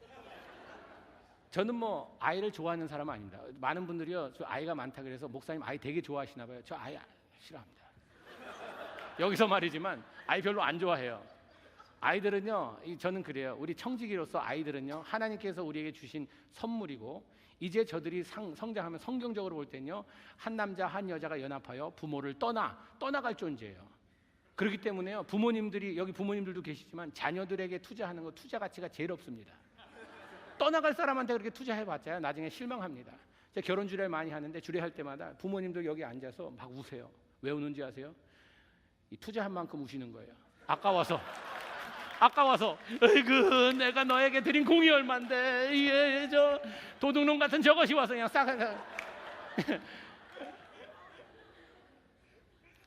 저는 뭐 아이를 좋아하는 사람은 아닙니다. 많은 분들이요 저 아이가 많다 그래서 목사님 아이 되게 좋아하시나 봐요. 저 아이 싫어합니다. 여기서 말이지만 아이 별로 안 좋아해요. 아이들은요 저는 그래요. 우리 청지기로서 아이들은요 하나님께서 우리에게 주신 선물이고 이제 저들이 성장하면 성경적으로 볼 때는요 한 남자 한 여자가 연합하여 부모를 떠나갈 존재예요. 그렇기 때문에요 부모님들이 여기 부모님들도 계시지만 자녀들에게 투자하는 거 투자 가치가 제일 없습니다. 떠나갈 사람한테 그렇게 투자해봤자 나중에 실망합니다. 제가 결혼 주례 많이 하는데 주례할 때마다 부모님들 여기 앉아서 막 우세요. 왜 우는지 아세요? 이 투자한 만큼 우시는 거예요. 아까워서 어이구 내가 너에게 드린 공이 얼만데 저 도둑놈 같은 저것이 와서 그냥 싹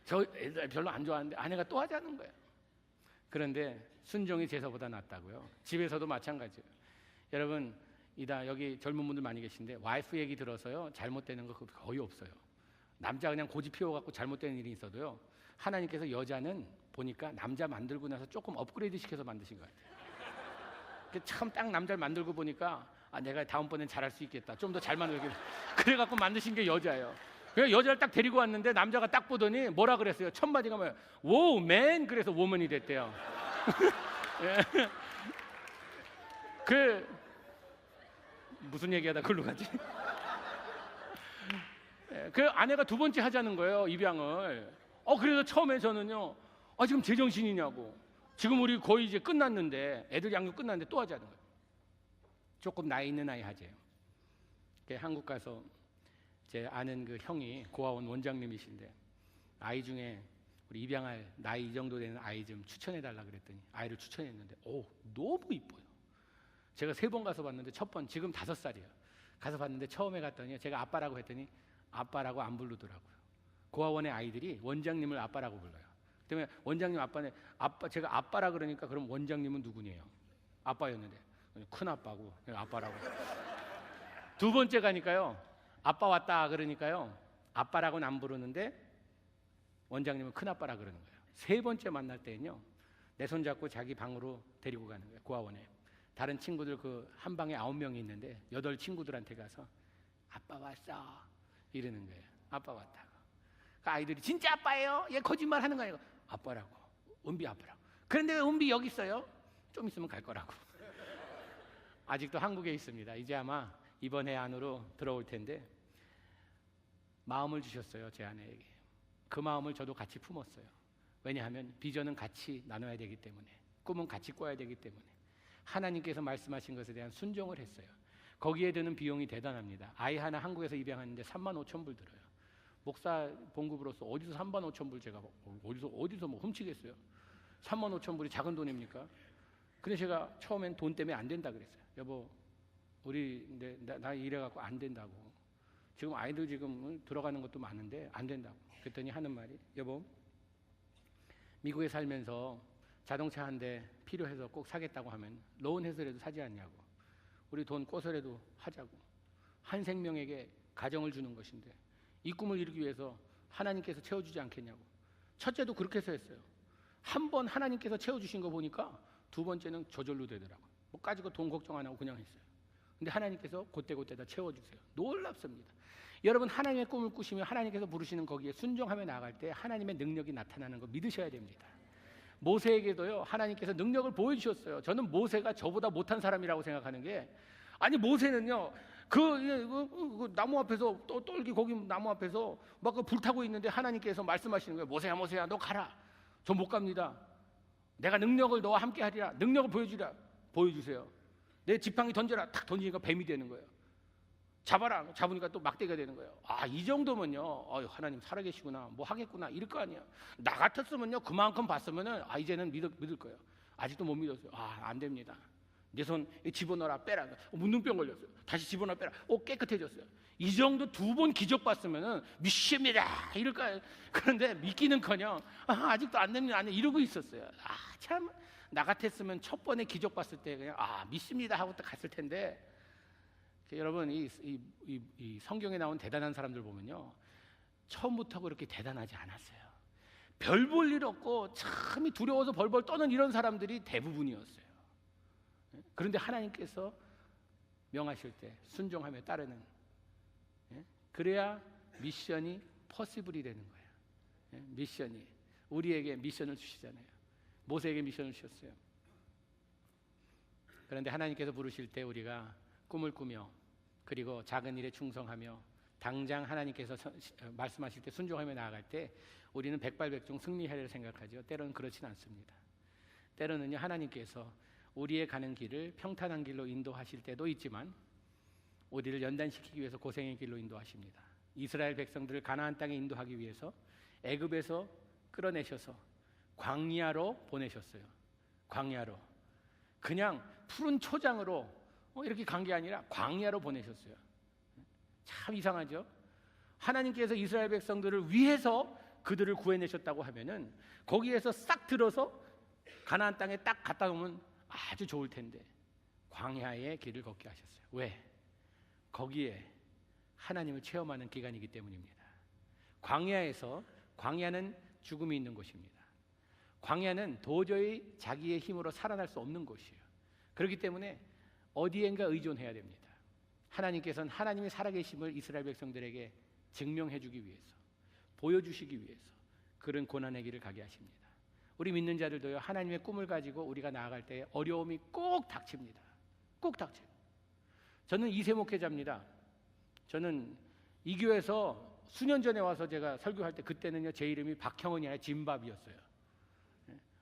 저 애들 별로 안 좋아하는데 아내가 또 하자는 거예요. 그런데 순종이 제사보다 낫다고요. 집에서도 마찬가지예요. 여러분 여기 젊은 분들 많이 계신데 와이프 얘기 들어서요 잘못되는 거 거의 없어요. 남자 그냥 고집 피워갖고 잘못되는 일이 있어도요 하나님께서 여자는 보니까 남자 만들고 나서 조금 업그레이드 시켜서 만드신 것 같아요. 참 딱 남자를 만들고 보니까 내가 다음번엔 잘할 수 있겠다. 좀 더 잘 만들게. 그래갖고 만드신 게 여자예요. 그래서 여자를 딱 데리고 왔는데 남자가 딱 보더니 뭐라 그랬어요? 첫 마디가 뭐예요? Wow, man. 그래서 woman이 됐대요. 예. 무슨 얘기하다 그걸로 가지? 예, 그 아내가 두 번째 하자는 거예요, 입양을. 그래서 처음에 저는요, 지금 제정신이냐고. 지금 우리 거의 이제 끝났는데, 애들 양육 끝났는데 또 하자는 거예요. 조금 나이 있는 아이 하재요. 한국 가서 제 아는 그 형이 고아원 원장님이신데, 아이 중에 우리 입양할 나이 이 정도 되는 아이 좀 추천해달라 그랬더니 아이를 추천했는데, 너무 이뻐요. 제가 3번 가서 봤는데 첫 번, 지금 5살이에요. 가서 봤는데 처음에 갔더니 제가 아빠라고 했더니 아빠라고 안 부르더라고요. 고아원의 아이들이 원장님을 아빠라고 불러요. 때문에 원장님 제가 아빠라 그러니까 그럼 원장님은 누구냐요? 아빠였는데 큰 아빠고 아빠라고. 두 번째 가니까요, 아빠 왔다 그러니까요, 아빠라고는 안 부르는데 원장님은 큰 아빠라 그러는 거예요. 3번째 만날 때는요, 내 손 잡고 자기 방으로 데리고 가는 거예요. 고아원에 다른 친구들 한 방에 9명이 있는데 8 친구들한테 가서 아빠 왔어 이러는 거예요. 아빠 왔다고. 그 아이들이 진짜 아빠예요? 얘 거짓말 하는 거 아니고 아빠라고. 은비 아빠라고. 그런데 왜 은비 여기 있어요? 좀 있으면 갈 거라고. 아직도 한국에 있습니다. 이제 아마 이번 해 안으로 들어올 텐데 마음을 주셨어요, 제 아내에게. 그 마음을 저도 같이 품었어요. 왜냐하면 비전은 같이 나눠야 되기 때문에, 꿈은 같이 꿔야 되기 때문에 하나님께서 말씀하신 것에 대한 순종을 했어요. 거기에 드는 비용이 대단합니다. 아이 하나 한국에서 입양하는데 35,000불 들어요. 목사 봉급으로서 어디서 35,000불 제가 어디서 뭐 훔치겠어요? 35,000불이 작은 돈입니까? 근데 제가 처음엔 돈 때문에 안 된다 그랬어요. 여보, 나 이래갖고 안 된다고. 지금 아이들 지금 들어가는 것도 많은데 안 된다고. 그랬더니 하는 말이, 여보, 미국에 살면서 자동차 한 대 필요해서 꼭 사겠다고 하면 론해서라도 사지 않냐고. 우리 돈 꿔서라도 하자고. 한 생명에게 가정을 주는 것인데 이 꿈을 이루기 위해서 하나님께서 채워주지 않겠냐고. 첫째도 그렇게 해서 했어요. 한 번 하나님께서 채워주신 거 보니까 두 번째는 저절로 되더라고요. 뭐까지고 돈 걱정 안 하고 그냥 했어요. 근데 하나님께서 그때 다 채워주세요. 놀랍습니다. 여러분, 하나님의 꿈을 꾸시며 하나님께서 부르시는 거기에 순종하며 나아갈 때 하나님의 능력이 나타나는 거 믿으셔야 됩니다. 모세에게도요, 하나님께서 능력을 보여주셨어요. 저는 모세가 저보다 못한 사람이라고 생각하는 게, 아니 모세는요 그 나무 앞에서 떨기 거기 나무 앞에서 막 그 불타고 있는데 하나님께서 말씀하시는 거예요. 모세야 너 가라. 저 못 갑니다. 내가 능력을 너와 함께 하리라. 능력을 보여주세요. 내 지팡이 던져라. 탁 던지니까 뱀이 되는 거예요. 잡으니까 또 막대가 되는 거예요. 이 정도면요, 하나님 살아계시구나, 뭐 하겠구나 이럴 거 아니에요. 나 같았으면요, 그만큼 봤으면은 이제는 믿을 거예요. 아직도 못 믿었어요. 안 됩니다. 내 손 집어넣어라, 빼라. 문둥병 걸렸어요. 다시 집어넣어 빼라. 깨끗해졌어요. 이 정도 2번 기적 봤으면은 믿습니다 이럴 거예요. 그런데 믿기는커녕 아직도 안 됩니다, 안 이러고 있었어요. 참, 나 같았으면 첫 번에 기적 봤을 때 그냥 믿습니다 하고 딱 갔을 텐데. 여러분, 이 성경에 나온 대단한 사람들 보면요, 처음부터 그렇게 대단하지 않았어요. 별 볼 일 없고 참이 두려워서 벌벌 떠는 이런 사람들이 대부분이었어요. 그런데 하나님께서 명하실 때 순종하며 따르는, 그래야 미션이 퍼시블이 되는 거예요. 미션이, 우리에게 미션을 주시잖아요. 모세에게 미션을 주셨어요. 그런데 하나님께서 부르실 때 우리가 꿈을 꾸며, 그리고 작은 일에 충성하며 당장 하나님께서 말씀하실 때 순종하며 나아갈 때 우리는 백발백중 승리하리라 생각하죠. 때로는 그렇진 않습니다. 때로는요, 하나님께서 우리의 가는 길을 평탄한 길로 인도하실 때도 있지만 우리를 연단시키기 위해서 고생의 길로 인도하십니다. 이스라엘 백성들을 가나안 땅에 인도하기 위해서 애굽에서 끌어내셔서 광야로 보내셨어요. 광야로, 그냥 푸른 초장으로 이렇게 간 게 아니라 광야로 보내셨어요. 참 이상하죠? 하나님께서 이스라엘 백성들을 위해서 그들을 구해내셨다고 하면은 거기에서 싹 들어서 가나안 땅에 딱 갖다 놓으면 아주 좋을 텐데 광야의 길을 걷게 하셨어요. 왜? 거기에 하나님을 체험하는 기간이기 때문입니다. 광야는 죽음이 있는 곳입니다. 광야는 도저히 자기의 힘으로 살아날 수 없는 곳이에요. 그렇기 때문에 어디엔가 의존해야 됩니다. 하나님께서는 하나님의 살아계심을 이스라엘 백성들에게 증명해 주기 위해서, 보여주시기 위해서 그런 고난의 길을 가게 하십니다. 우리 믿는 자들도요, 하나님의 꿈을 가지고 우리가 나아갈 때 어려움이 꼭 닥칩니다. 꼭 닥쳐요. 저는 이세 목회자입니다. 저는 이 교회에서 수년 전에 와서 제가 설교할 때 그때는요, 제 이름이 박형은이 아니라 진밥이었어요.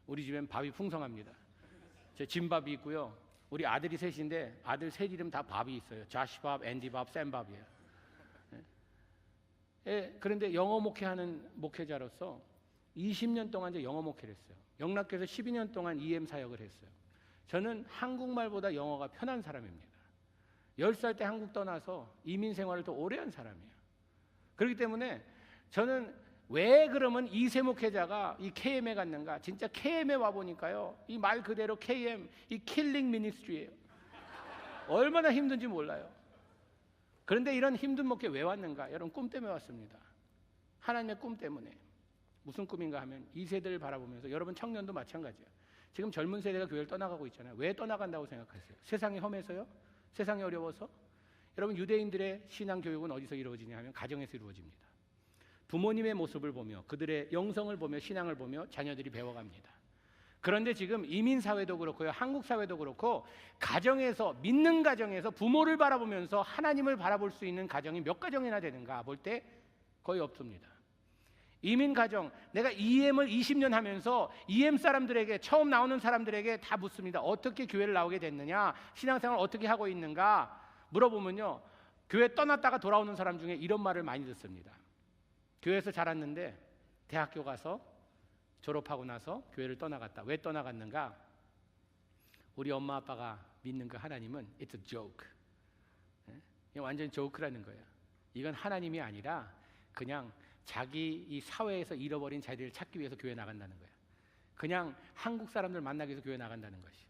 우리 집엔 밥이 풍성합니다. 제 진밥이 있고요. 우리 아들이 셋인데 아들 셋 이름 다 밥이 있어요. 자시밥, 앤디밥, 샘밥이에요. 그런데 영어 목회하는 목회자로서 20년 동안 이제 영어 목회를 했어요. 영락교에서 12년 동안 EM 사역을 했어요. 저는 한국말보다 영어가 편한 사람입니다. 10살 때 한국 떠나서 이민 생활을 더 오래 한 사람이에요. 그렇기 때문에 저는 왜 그러면 이세 목회자가 이 KM에 갔는가? 진짜 KM에 와보니까요, 이 말 그대로 KM, 이 킬링 미니스트리예요. 얼마나 힘든지 몰라요. 그런데 이런 힘든 목회 왜 왔는가? 여러분, 꿈 때문에 왔습니다. 하나님의 꿈 때문에. 무슨 꿈인가 하면 이 세대를 바라보면서, 여러분 청년도 마찬가지예요. 지금 젊은 세대가 교회를 떠나가고 있잖아요. 왜 떠나간다고 생각하세요? 세상이 험해서요? 세상이 어려워서? 여러분, 유대인들의 신앙 교육은 어디서 이루어지냐 하면 가정에서 이루어집니다. 부모님의 모습을 보며 그들의 영성을 보며 신앙을 보며 자녀들이 배워갑니다. 그런데 지금 이민 사회도 그렇고요, 한국 사회도 그렇고, 가정에서, 믿는 가정에서 부모를 바라보면서 하나님을 바라볼 수 있는 가정이 몇 가정이나 되는가 볼 때 거의 없습니다. 이민 가정, 내가 EM을 20년 하면서 EM 사람들에게, 처음 나오는 사람들에게 다 묻습니다. 어떻게 교회를 나오게 됐느냐, 신앙생활 어떻게 하고 있는가 물어보면요, 교회 떠났다가 돌아오는 사람 중에 이런 말을 많이 듣습니다. 교회에서 자랐는데 대학교 가서 졸업하고 나서 교회를 떠나갔다. 왜 떠나갔는가? 우리 엄마 아빠가 믿는 그 하나님은 It's a joke. 이건 완전 조크라는 거예요. 이건 하나님이 아니라 그냥 자기 이 사회에서 잃어버린 자리를 찾기 위해서 교회 나간다는 거예요. 그냥 한국 사람들 만나기 위해서 교회 나간다는 것이요.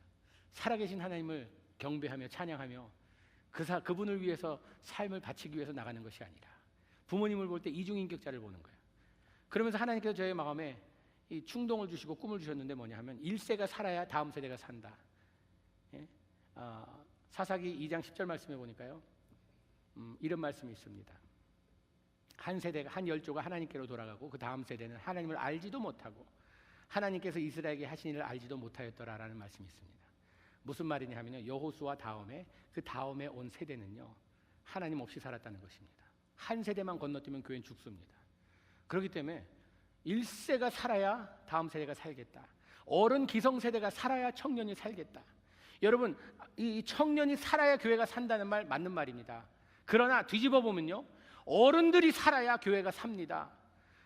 살아계신 하나님을 경배하며 찬양하며 그분을 위해서 삶을 바치기 위해서 나가는 것이 아니라 부모님을 볼 때 이중인격자를 보는 거예요. 그러면서 하나님께서 저의 마음에 이 충동을 주시고 꿈을 주셨는데 뭐냐 하면 1세가 살아야 다음 세대가 산다. 예? 사사기 2장 10절 말씀해 보니까요, 이런 말씀이 있습니다. 한 세대가, 한 열조가 하나님께로 돌아가고 그 다음 세대는 하나님을 알지도 못하고 하나님께서 이스라엘에게 하신 일을 알지도 못하였더라라는 말씀이 있습니다. 무슨 말이냐 하면요, 여호수아 다음에 그 다음에 온 세대는요, 하나님 없이 살았다는 것입니다. 한 세대만 건너뛰면 교회는 죽습니다. 그렇기 때문에 1세가 살아야 다음 세대가 살겠다. 어른 기성세대가 살아야 청년이 살겠다. 여러분, 이 청년이 살아야 교회가 산다는 말 맞는 말입니다. 그러나 뒤집어 보면요, 어른들이 살아야 교회가 삽니다.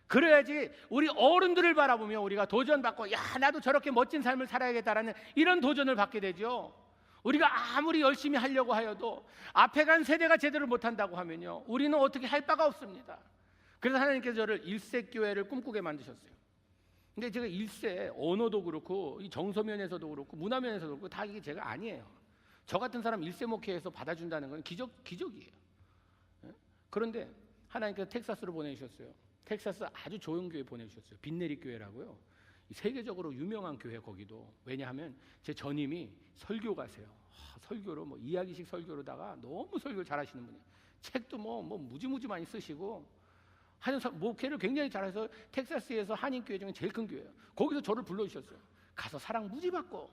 그래야지 우리 어른들을 바라보며 우리가 도전받고, 야, 나도 저렇게 멋진 삶을 살아야겠다라는 이런 도전을 받게 되죠. 우리가 아무리 열심히 하려고 하여도 앞에 간 세대가 제대로 못한다고 하면요, 우리는 어떻게 할 바가 없습니다. 그래서 하나님께서 저를 1세 교회를 꿈꾸게 만드셨어요. 근데 제가 1세 언어도 그렇고 이 정서면에서도 그렇고 문화면에서도 그렇고 다 이게 제가 아니에요. 저 같은 사람 1세 목회에서 받아준다는 건 기적이에요. 그런데 하나님께서 텍사스로 보내주셨어요. 텍사스 아주 좋은 교회 보내주셨어요. 빈내리 교회라고요. 세계적으로 유명한 교회. 거기도 왜냐하면 제 전임이 설교가세요. 설교로 뭐 이야기식 설교로다가 너무 설교를 잘하시는 분이에요. 책도 뭐 무지무지 많이 쓰시고 하는 목회를 굉장히 잘해서 텍사스에서 한인교회 중에 제일 큰 교회예요. 거기서 저를 불러주셨어요. 가서 사랑 무지 받고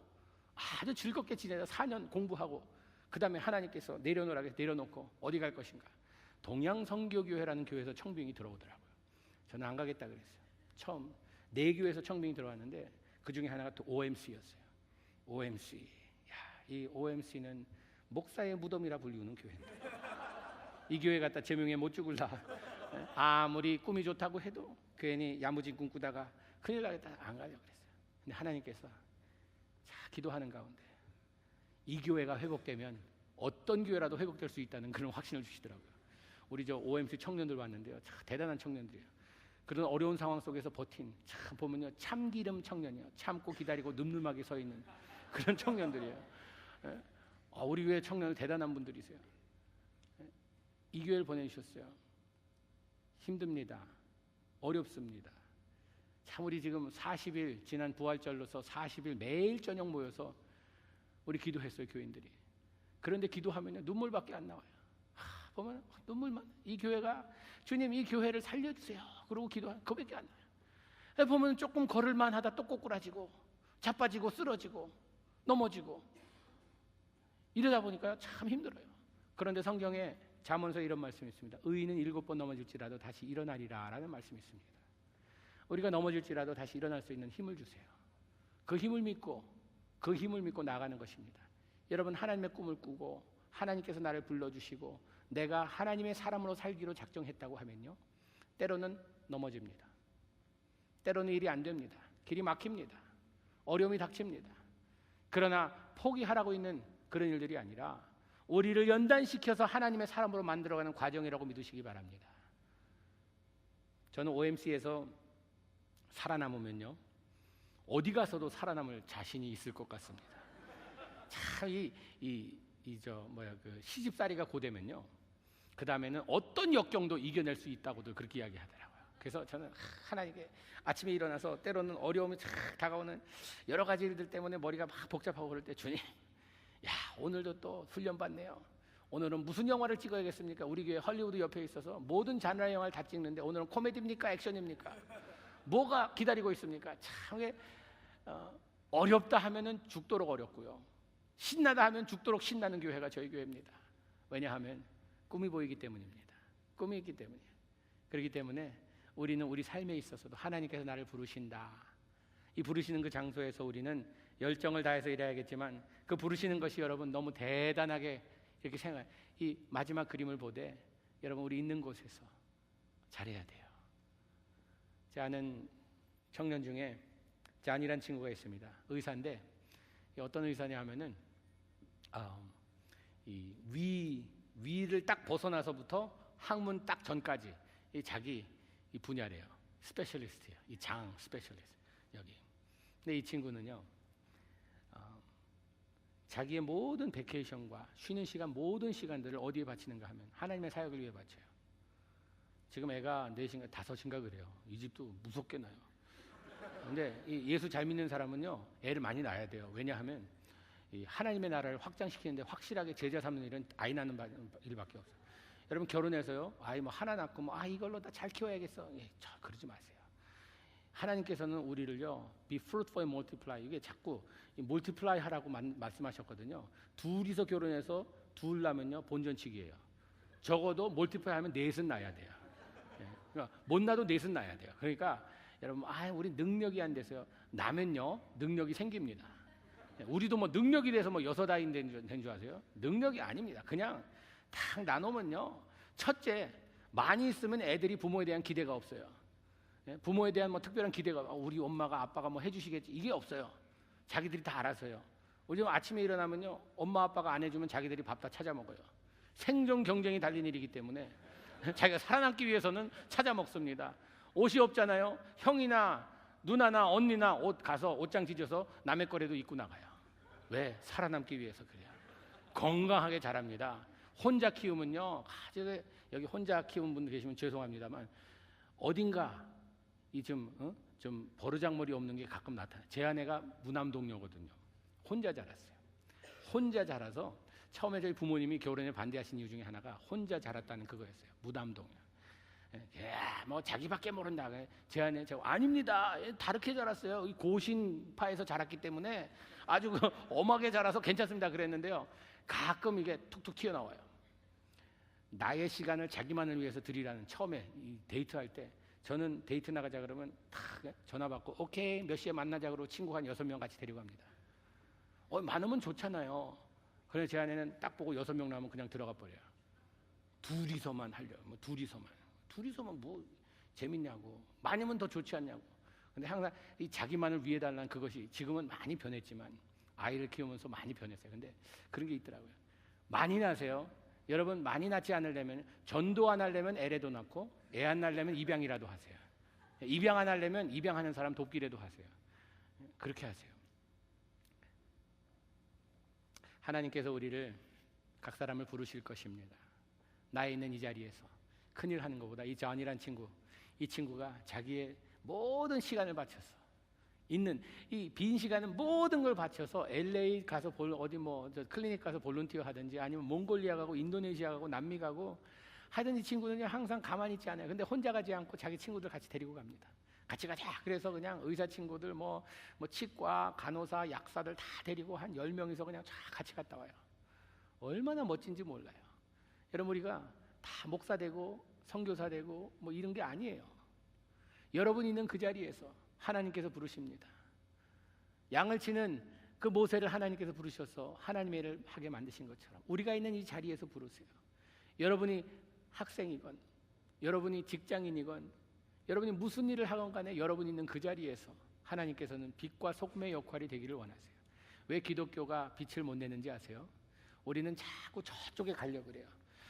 아주 즐겁게 지내다 4년 공부하고 그 다음에 하나님께서 내려놓으라고 해서 내려놓고 어디 갈 것인가? 동양선교교회라는 교회에서 청빙이 들어오더라고요. 저는 안 가겠다 그랬어요. 처음 4교회에서 청빙이 들어왔는데 그 중에 하나가 또 OMC였어요. OMC. 야, 이 OMC는 목사의 무덤이라 불리우는 교회인데 이 교회 갖다 제명에 못 죽을라. 아무리 꿈이 좋다고 해도 괜히 야무진 꿈 꾸다가 큰일 나겠다 안 가려고 그랬어요. 근데 하나님께서 기도하는 가운데 이 교회가 회복되면 어떤 교회라도 회복될 수 있다는 그런 확신을 주시더라고요. 우리 저 OMC 청년들 왔는데요, 참 대단한 청년들이에요. 그런 어려운 상황 속에서 버틴, 참 보면요, 참기름 청년이요, 참고 기다리고 늠름하게 서 있는 그런 청년들이에요. 우리 교회 청년들 대단한 분들이세요. 이 교회를 보내주셨어요. 힘듭니다. 어렵습니다. 참 우리 지금 40일 지난 부활절로서 40일 매일 저녁 모여서 우리 기도했어요, 교인들이. 그런데 기도하면요 눈물밖에 안 나와요. 보면 눈물만. 이 교회가 주님 이 교회를 살려주세요. 그러고 기도하면 그밖에 안 나와요. 보면 조금 걸을만 하다 또 꼬꾸라지고 자빠지고 쓰러지고 넘어지고 이러다 보니까 참 힘들어요. 그런데 성경에 잠언서에 이런 말씀이 있습니다. 의인은 7번 넘어질지라도 다시 일어나리라 라는 말씀이 있습니다. 우리가 넘어질지라도 다시 일어날 수 있는 힘을 주세요. 그 힘을 믿고 나아가는 것입니다. 여러분 하나님의 꿈을 꾸고 하나님께서 나를 불러주시고 내가 하나님의 사람으로 살기로 작정했다고 하면요 때로는 넘어집니다. 때로는 일이 안 됩니다. 길이 막힙니다. 어려움이 닥칩니다. 그러나 포기하라고 있는 그런 일들이 아니라 우리를 연단시켜서 하나님의 사람으로 만들어가는 과정이라고 믿으시기 바랍니다. 저는 OMC에서 살아남으면요 어디 가서도 살아남을 자신이 있을 것 같습니다. 참 그 시집살이가 고되면요 그 다음에는 어떤 역경도 이겨낼 수 있다고들 그렇게 이야기하더라고요. 그래서 저는 하나님께 아침에 일어나서 때로는 어려움이 착 다가오는 여러 가지 일들 때문에 머리가 막 복잡하고 그럴 때 주님, 야 오늘도 또 훈련 받네요. 오늘은 무슨 영화를 찍어야겠습니까? 우리 교회 헐리우드 옆에 있어서 모든 장르의 영화를 다 찍는데 오늘은 코미디입니까? 액션입니까? 뭐가 기다리고 있습니까? 참 어렵다 하면은 죽도록 어렵고요. 신나다 하면 죽도록 신나는 교회가 저희 교회입니다. 왜냐하면 꿈이 보이기 때문입니다. 꿈이 있기 때문이에요. 그렇기 때문에 우리는 우리 삶에 있어서도 하나님께서 나를 부르신다. 이 부르시는 그 장소에서 우리는 열정을 다해서 일해야겠지만 그 부르시는 것이 여러분 너무 대단하게 이렇게 생각해요. 이 마지막 그림을 보되 여러분 우리 있는 곳에서 잘해야 돼요. 제 아는 청년 중에 잔이란 친구가 있습니다. 의사인데 어떤 의사냐 하면은 이 위를 딱 벗어나서부터 항문 딱 전까지 이 자기 이 분야래요. 스페셜리스트예요. 이 장 스페셜리스트 여기. 근데 이 친구는요 자기의 모든 베케이션과 쉬는 시간 모든 시간들을 어디에 바치는가 하면 하나님의 사역을 위해 바쳐요. 지금 애가 4인가 5인가 그래요. 이 집도 무섭게 나요. 근데 이 예수 잘 믿는 사람은요 애를 많이 낳아야 돼요. 왜냐하면 이 하나님의 나라를 확장시키는데 확실하게 제자 삼는 일은 아이 낳는 일밖에 없어요. 여러분 결혼해서요 아이 뭐 하나 낳고 뭐 이걸로 다 잘 키워야겠어. 그러지 마세요. 하나님께서는 우리를요 be fruitful and multiply 이게 자꾸 multiply 하라고 말씀하셨거든요. 둘이서 결혼해서 둘 낳으면요 본전치기예요. 적어도 multiply 하면 4은 낳아야 돼요. 그러니까 못 낳아도 4은 낳아야 돼요. 그러니까 여러분 우리 능력이 안 돼서요 나면요 능력이 생깁니다. 우리도 뭐 능력이 돼서 뭐 6아이 된 줄 아세요? 능력이 아닙니다. 그냥 딱 나누면요 첫째 많이 있으면 애들이 부모에 대한 기대가 없어요. 부모에 대한 뭐 특별한 기대가 우리 엄마가 아빠가 뭐 해주시겠지 이게 없어요. 자기들이 다 알아서요. 우리 아침에 일어나면요 엄마 아빠가 안 해주면 자기들이 밥 다 찾아 먹어요. 생존 경쟁이 달린 일이기 때문에 자기가 살아남기 위해서는 찾아 먹습니다. 옷이 없잖아요. 형이나 누나나 언니나 옷 가서 옷장 뒤져서 남의 거라도 입고 나가요. 왜? 살아남기 위해서 그래요. 건강하게 자랍니다. 혼자 키우면요 여기 혼자 키운 분들 계시면 죄송합니다만 어딘가 좀 버르장머리 없는 게 가끔 나타나요. 제 아내가 무남동녀거든요. 혼자 자랐어요. 혼자 자라서 처음에 저희 부모님이 결혼에 반대하신 이유 중에 하나가 혼자 자랐다는 그거였어요. 무남동녀. 뭐 자기밖에 모른다. 제 아내 아닙니다. 다르게 자랐어요. 고신파에서 자랐기 때문에 아주 엄하게 자라서 괜찮습니다. 그랬는데요. 가끔 이게 툭툭 튀어나와요. 나의 시간을 자기만을 위해서 드리라는 처음에 이 데이트할 때 저는 데이트 나가자 그러면 탁 전화 받고 오케이 몇 시에 만나자 그러고 친구 한 6명 같이 데리고 갑니다. 많으면 좋잖아요. 그래서 제 아내는 딱 보고 6명 나오면 그냥 들어가 버려요. 둘이서만 하려. 뭐 둘이서만 뭐 재밌냐고. 많으면 더 좋지 않냐고. 근데 항상 이 자기만을 위해 달라는 그것이 지금은 많이 변했지만 아이를 키우면서 많이 변했어요. 근데 그런 게 있더라고요. 많이 낳으세요. 여러분 많이 낳지 않으려면 전도 안 하려면 애라도 낳고 애 안 낳으려면 입양이라도 하세요. 입양 안 하려면 입양하는 사람 돕기라도 하세요. 그렇게 하세요. 하나님께서 우리를 각 사람을 부르실 것입니다. 나에 있는 이 자리에서 큰일 하는 것보다 이 존이란 친구, 이 친구가 자기의 모든 시간을 바쳐서 있는 이 빈 시간은 모든 걸 바쳐서 LA 가서 어디 클리닉 가서 볼런티어 하든지 아니면 몽골리아 가고 인도네시아 가고 남미 가고 하든지 친구들이 항상 가만히 있지 않아요. 근데 혼자 가지 않고 자기 친구들 같이 데리고 갑니다. 같이 가자. 그래서 그냥 의사 친구들 치과, 간호사, 약사들 다 데리고 한 10명이서 그냥 쫙 같이 갔다 와요. 얼마나 멋진지 몰라요. 여러분, 우리가 다 목사 되고 선교사 되고 이런 게 아니에요. 여러분 있는 그 자리에서 하나님께서 부르십니다. 양을 치는 그 모세를 하나님께서 부르셔서 하나님의 일을 하게 만드신 것처럼 우리가 있는 이 자리에서 부르세요. 여러분이 학생이건 여러분이 직장인이건 여러분이 무슨 일을 하건 간에 여러분 있는 그 자리에서 하나님께서는 빛과 소금의 역할이 되기를 원하세요. 왜 기독교가 빛을 못 내는지 아세요? 우리는 자꾸 저쪽에 가려고 그래요.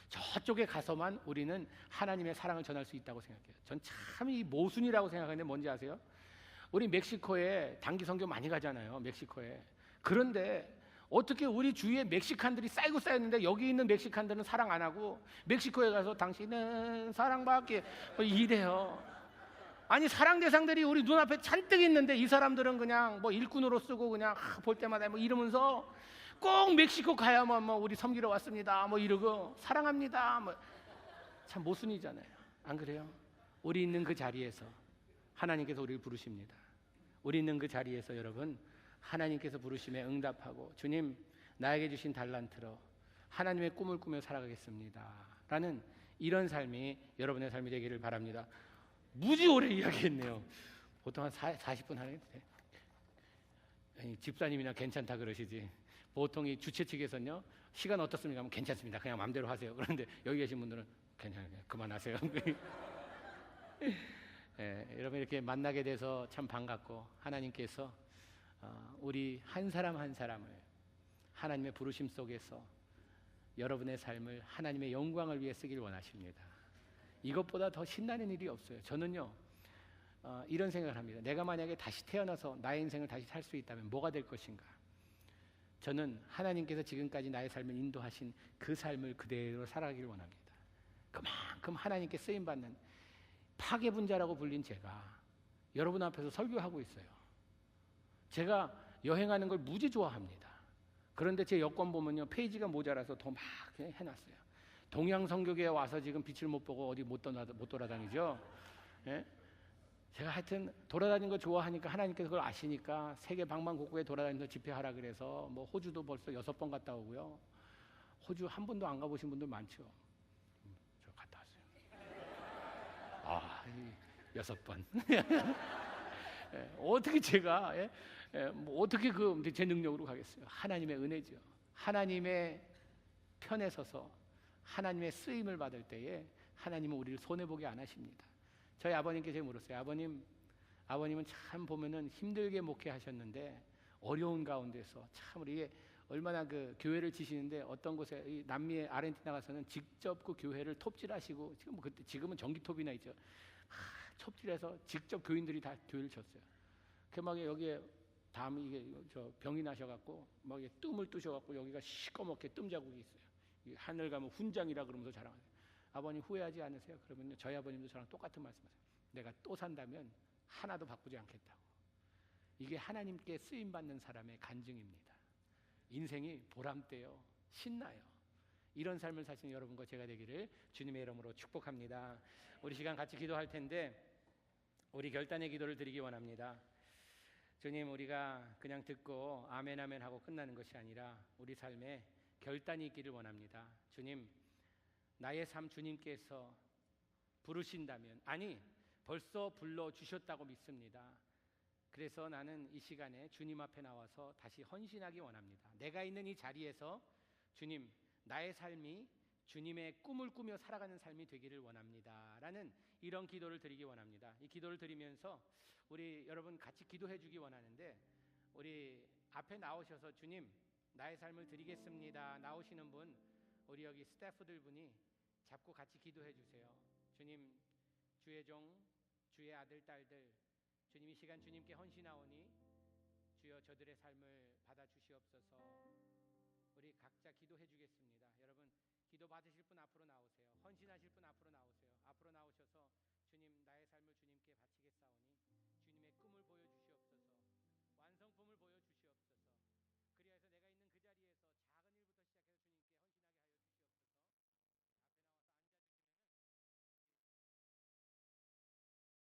저쪽에 가서만 우리는 하나님의 사랑을 전할 수 있다고 생각해요. 전 참 이 모순이라고 생각하는데 뭔지 아세요? 우리 멕시코에 단기 선교 많이 가잖아요. 멕시코에. 그런데 어떻게 우리 주위에 멕시칸들이 쌓이고 쌓였는데 여기 있는 멕시칸들은 사랑 안 하고 멕시코에 가서 당신은 사랑받기 이래요. 아니, 사랑 대상들이 우리 눈앞에 잔뜩 있는데 이 사람들은 그냥 일꾼으로 쓰고 그냥 볼 때마다 이러면서 꼭 멕시코 가야만 우리 섬기러 왔습니다 이러고 사랑합니다 참 모순이잖아요. 안 그래요? 우리 있는 그 자리에서 하나님께서 우리를 부르십니다. 우리 있는 그 자리에서 여러분 하나님께서 부르심에 응답하고 주님 나에게 주신 달란트로 하나님의 꿈을 꾸며 살아가겠습니다 라는 이런 삶이 여러분의 삶이 되기를 바랍니다. 무지 오래 이야기했네요. 보통 한 40분 하는데 집사님이나 괜찮다 그러시지 보통 이 주최 측에서는요 시간 어떻습니까? 하면 괜찮습니다. 그냥 마음대로 하세요. 그런데 여기 계신 분들은 괜찮아요. 그만하세요. 여러분 이렇게 만나게 돼서 참 반갑고 하나님께서 우리 한 사람 한 사람을 하나님의 부르심 속에서 여러분의 삶을 하나님의 영광을 위해 쓰길 원하십니다. 이것보다 더 신나는 일이 없어요. 저는요 이런 생각을 합니다. 내가 만약에 다시 태어나서 나의 인생을 다시 살 수 있다면 뭐가 될 것인가? 저는 하나님께서 지금까지 나의 삶을 인도하신 그 삶을 그대로 살아가길 원합니다. 그만큼 하나님께 쓰임받는 파괴분자라고 불린 제가 여러분 앞에서 설교하고 있어요. 제가 여행하는 걸 무지 좋아합니다. 그런데 제 여권 보면요 페이지가 모자라서 더 막 해놨어요. 동양 선교계에 와서 지금 빛을 못 보고 어디 못 돌아다니죠. 예? 제가 하여튼 돌아다니는 거 좋아하니까 하나님께서 그걸 아시니까 세계 방방곡곡에 돌아다니면서 집회하라 그래서 호주도 벌써 6번 갔다 오고요. 호주 한 번도 안 가보신 분들 많죠. 저 갔다 왔어요. 6번. 어떻게 제가 어떻게 제 능력으로 가겠어요? 하나님의 은혜죠. 하나님의 편에 서서 하나님의 쓰임을 받을 때에 하나님은 우리를 손해보게 안 하십니다. 저희 아버님께 제가 물었어요. 아버님은 참 보면은 힘들게 목회하셨는데 어려운 가운데서 참 우리 얼마나 그 교회를 지시는데 어떤 곳에 이 남미의 아르헨티나 가서는 직접 그 교회를 톱질하시고 지금은 전기톱이나 있죠. 톱질해서 직접 교인들이 다 교회를 쳤어요. 그 막 여기에 다음에 이게 병이 나셔갖고 막 뜸을 뜨셔갖고 여기가 시꺼멓게 뜸 자국이 있어요. 하늘 가면 훈장이라 그러면서 자랑하세요. 아버님 후회하지 않으세요? 그러면요 저희 아버님도 저랑 똑같은 말씀하세요. 내가 또 산다면 하나도 바꾸지 않겠다고. 이게 하나님께 쓰임 받는 사람의 간증입니다. 인생이 보람돼요. 신나요. 이런 삶을 사시는 여러분과 제가 되기를 주님의 이름으로 축복합니다. 우리 시간 같이 기도할 텐데 우리 결단의 기도를 드리기 원합니다. 주님, 우리가 그냥 듣고 아멘 아멘 하고 끝나는 것이 아니라 우리 삶에 결단이 있기를 원합니다. 주님, 나의 삶 주님께서 부르신다면, 아니 벌써 불러주셨다고 믿습니다. 그래서 나는 이 시간에 주님 앞에 나와서 다시 헌신하기 원합니다. 내가 있는 이 자리에서 주님, 나의 삶이 주님의 꿈을 꾸며 살아가는 삶이 되기를 원합니다 라는 이런 기도를 드리기 원합니다. 이 기도를 드리면서 우리 여러분 같이 기도해 주기 원하는데 우리 앞에 나오셔서 주님, 나의 삶을 드리겠습니다 나오시는 분, 우리 여기 스태프들 분이 잡고 같이 기도해 주세요. 주님, 주의 종, 주의 아들, 딸들, 주님 이 시간 주님께 헌신하오니 주여 저들의 삶을 받아주시옵소서. 우리 각자 기도해 주겠습니다. 여러분 기도 받으실 분 앞으로 나오세요. 헌신하실 분 앞으로 나오세요. 앞으로 나오셔서 주님, 나의 삶을 주님께 바치겠사오니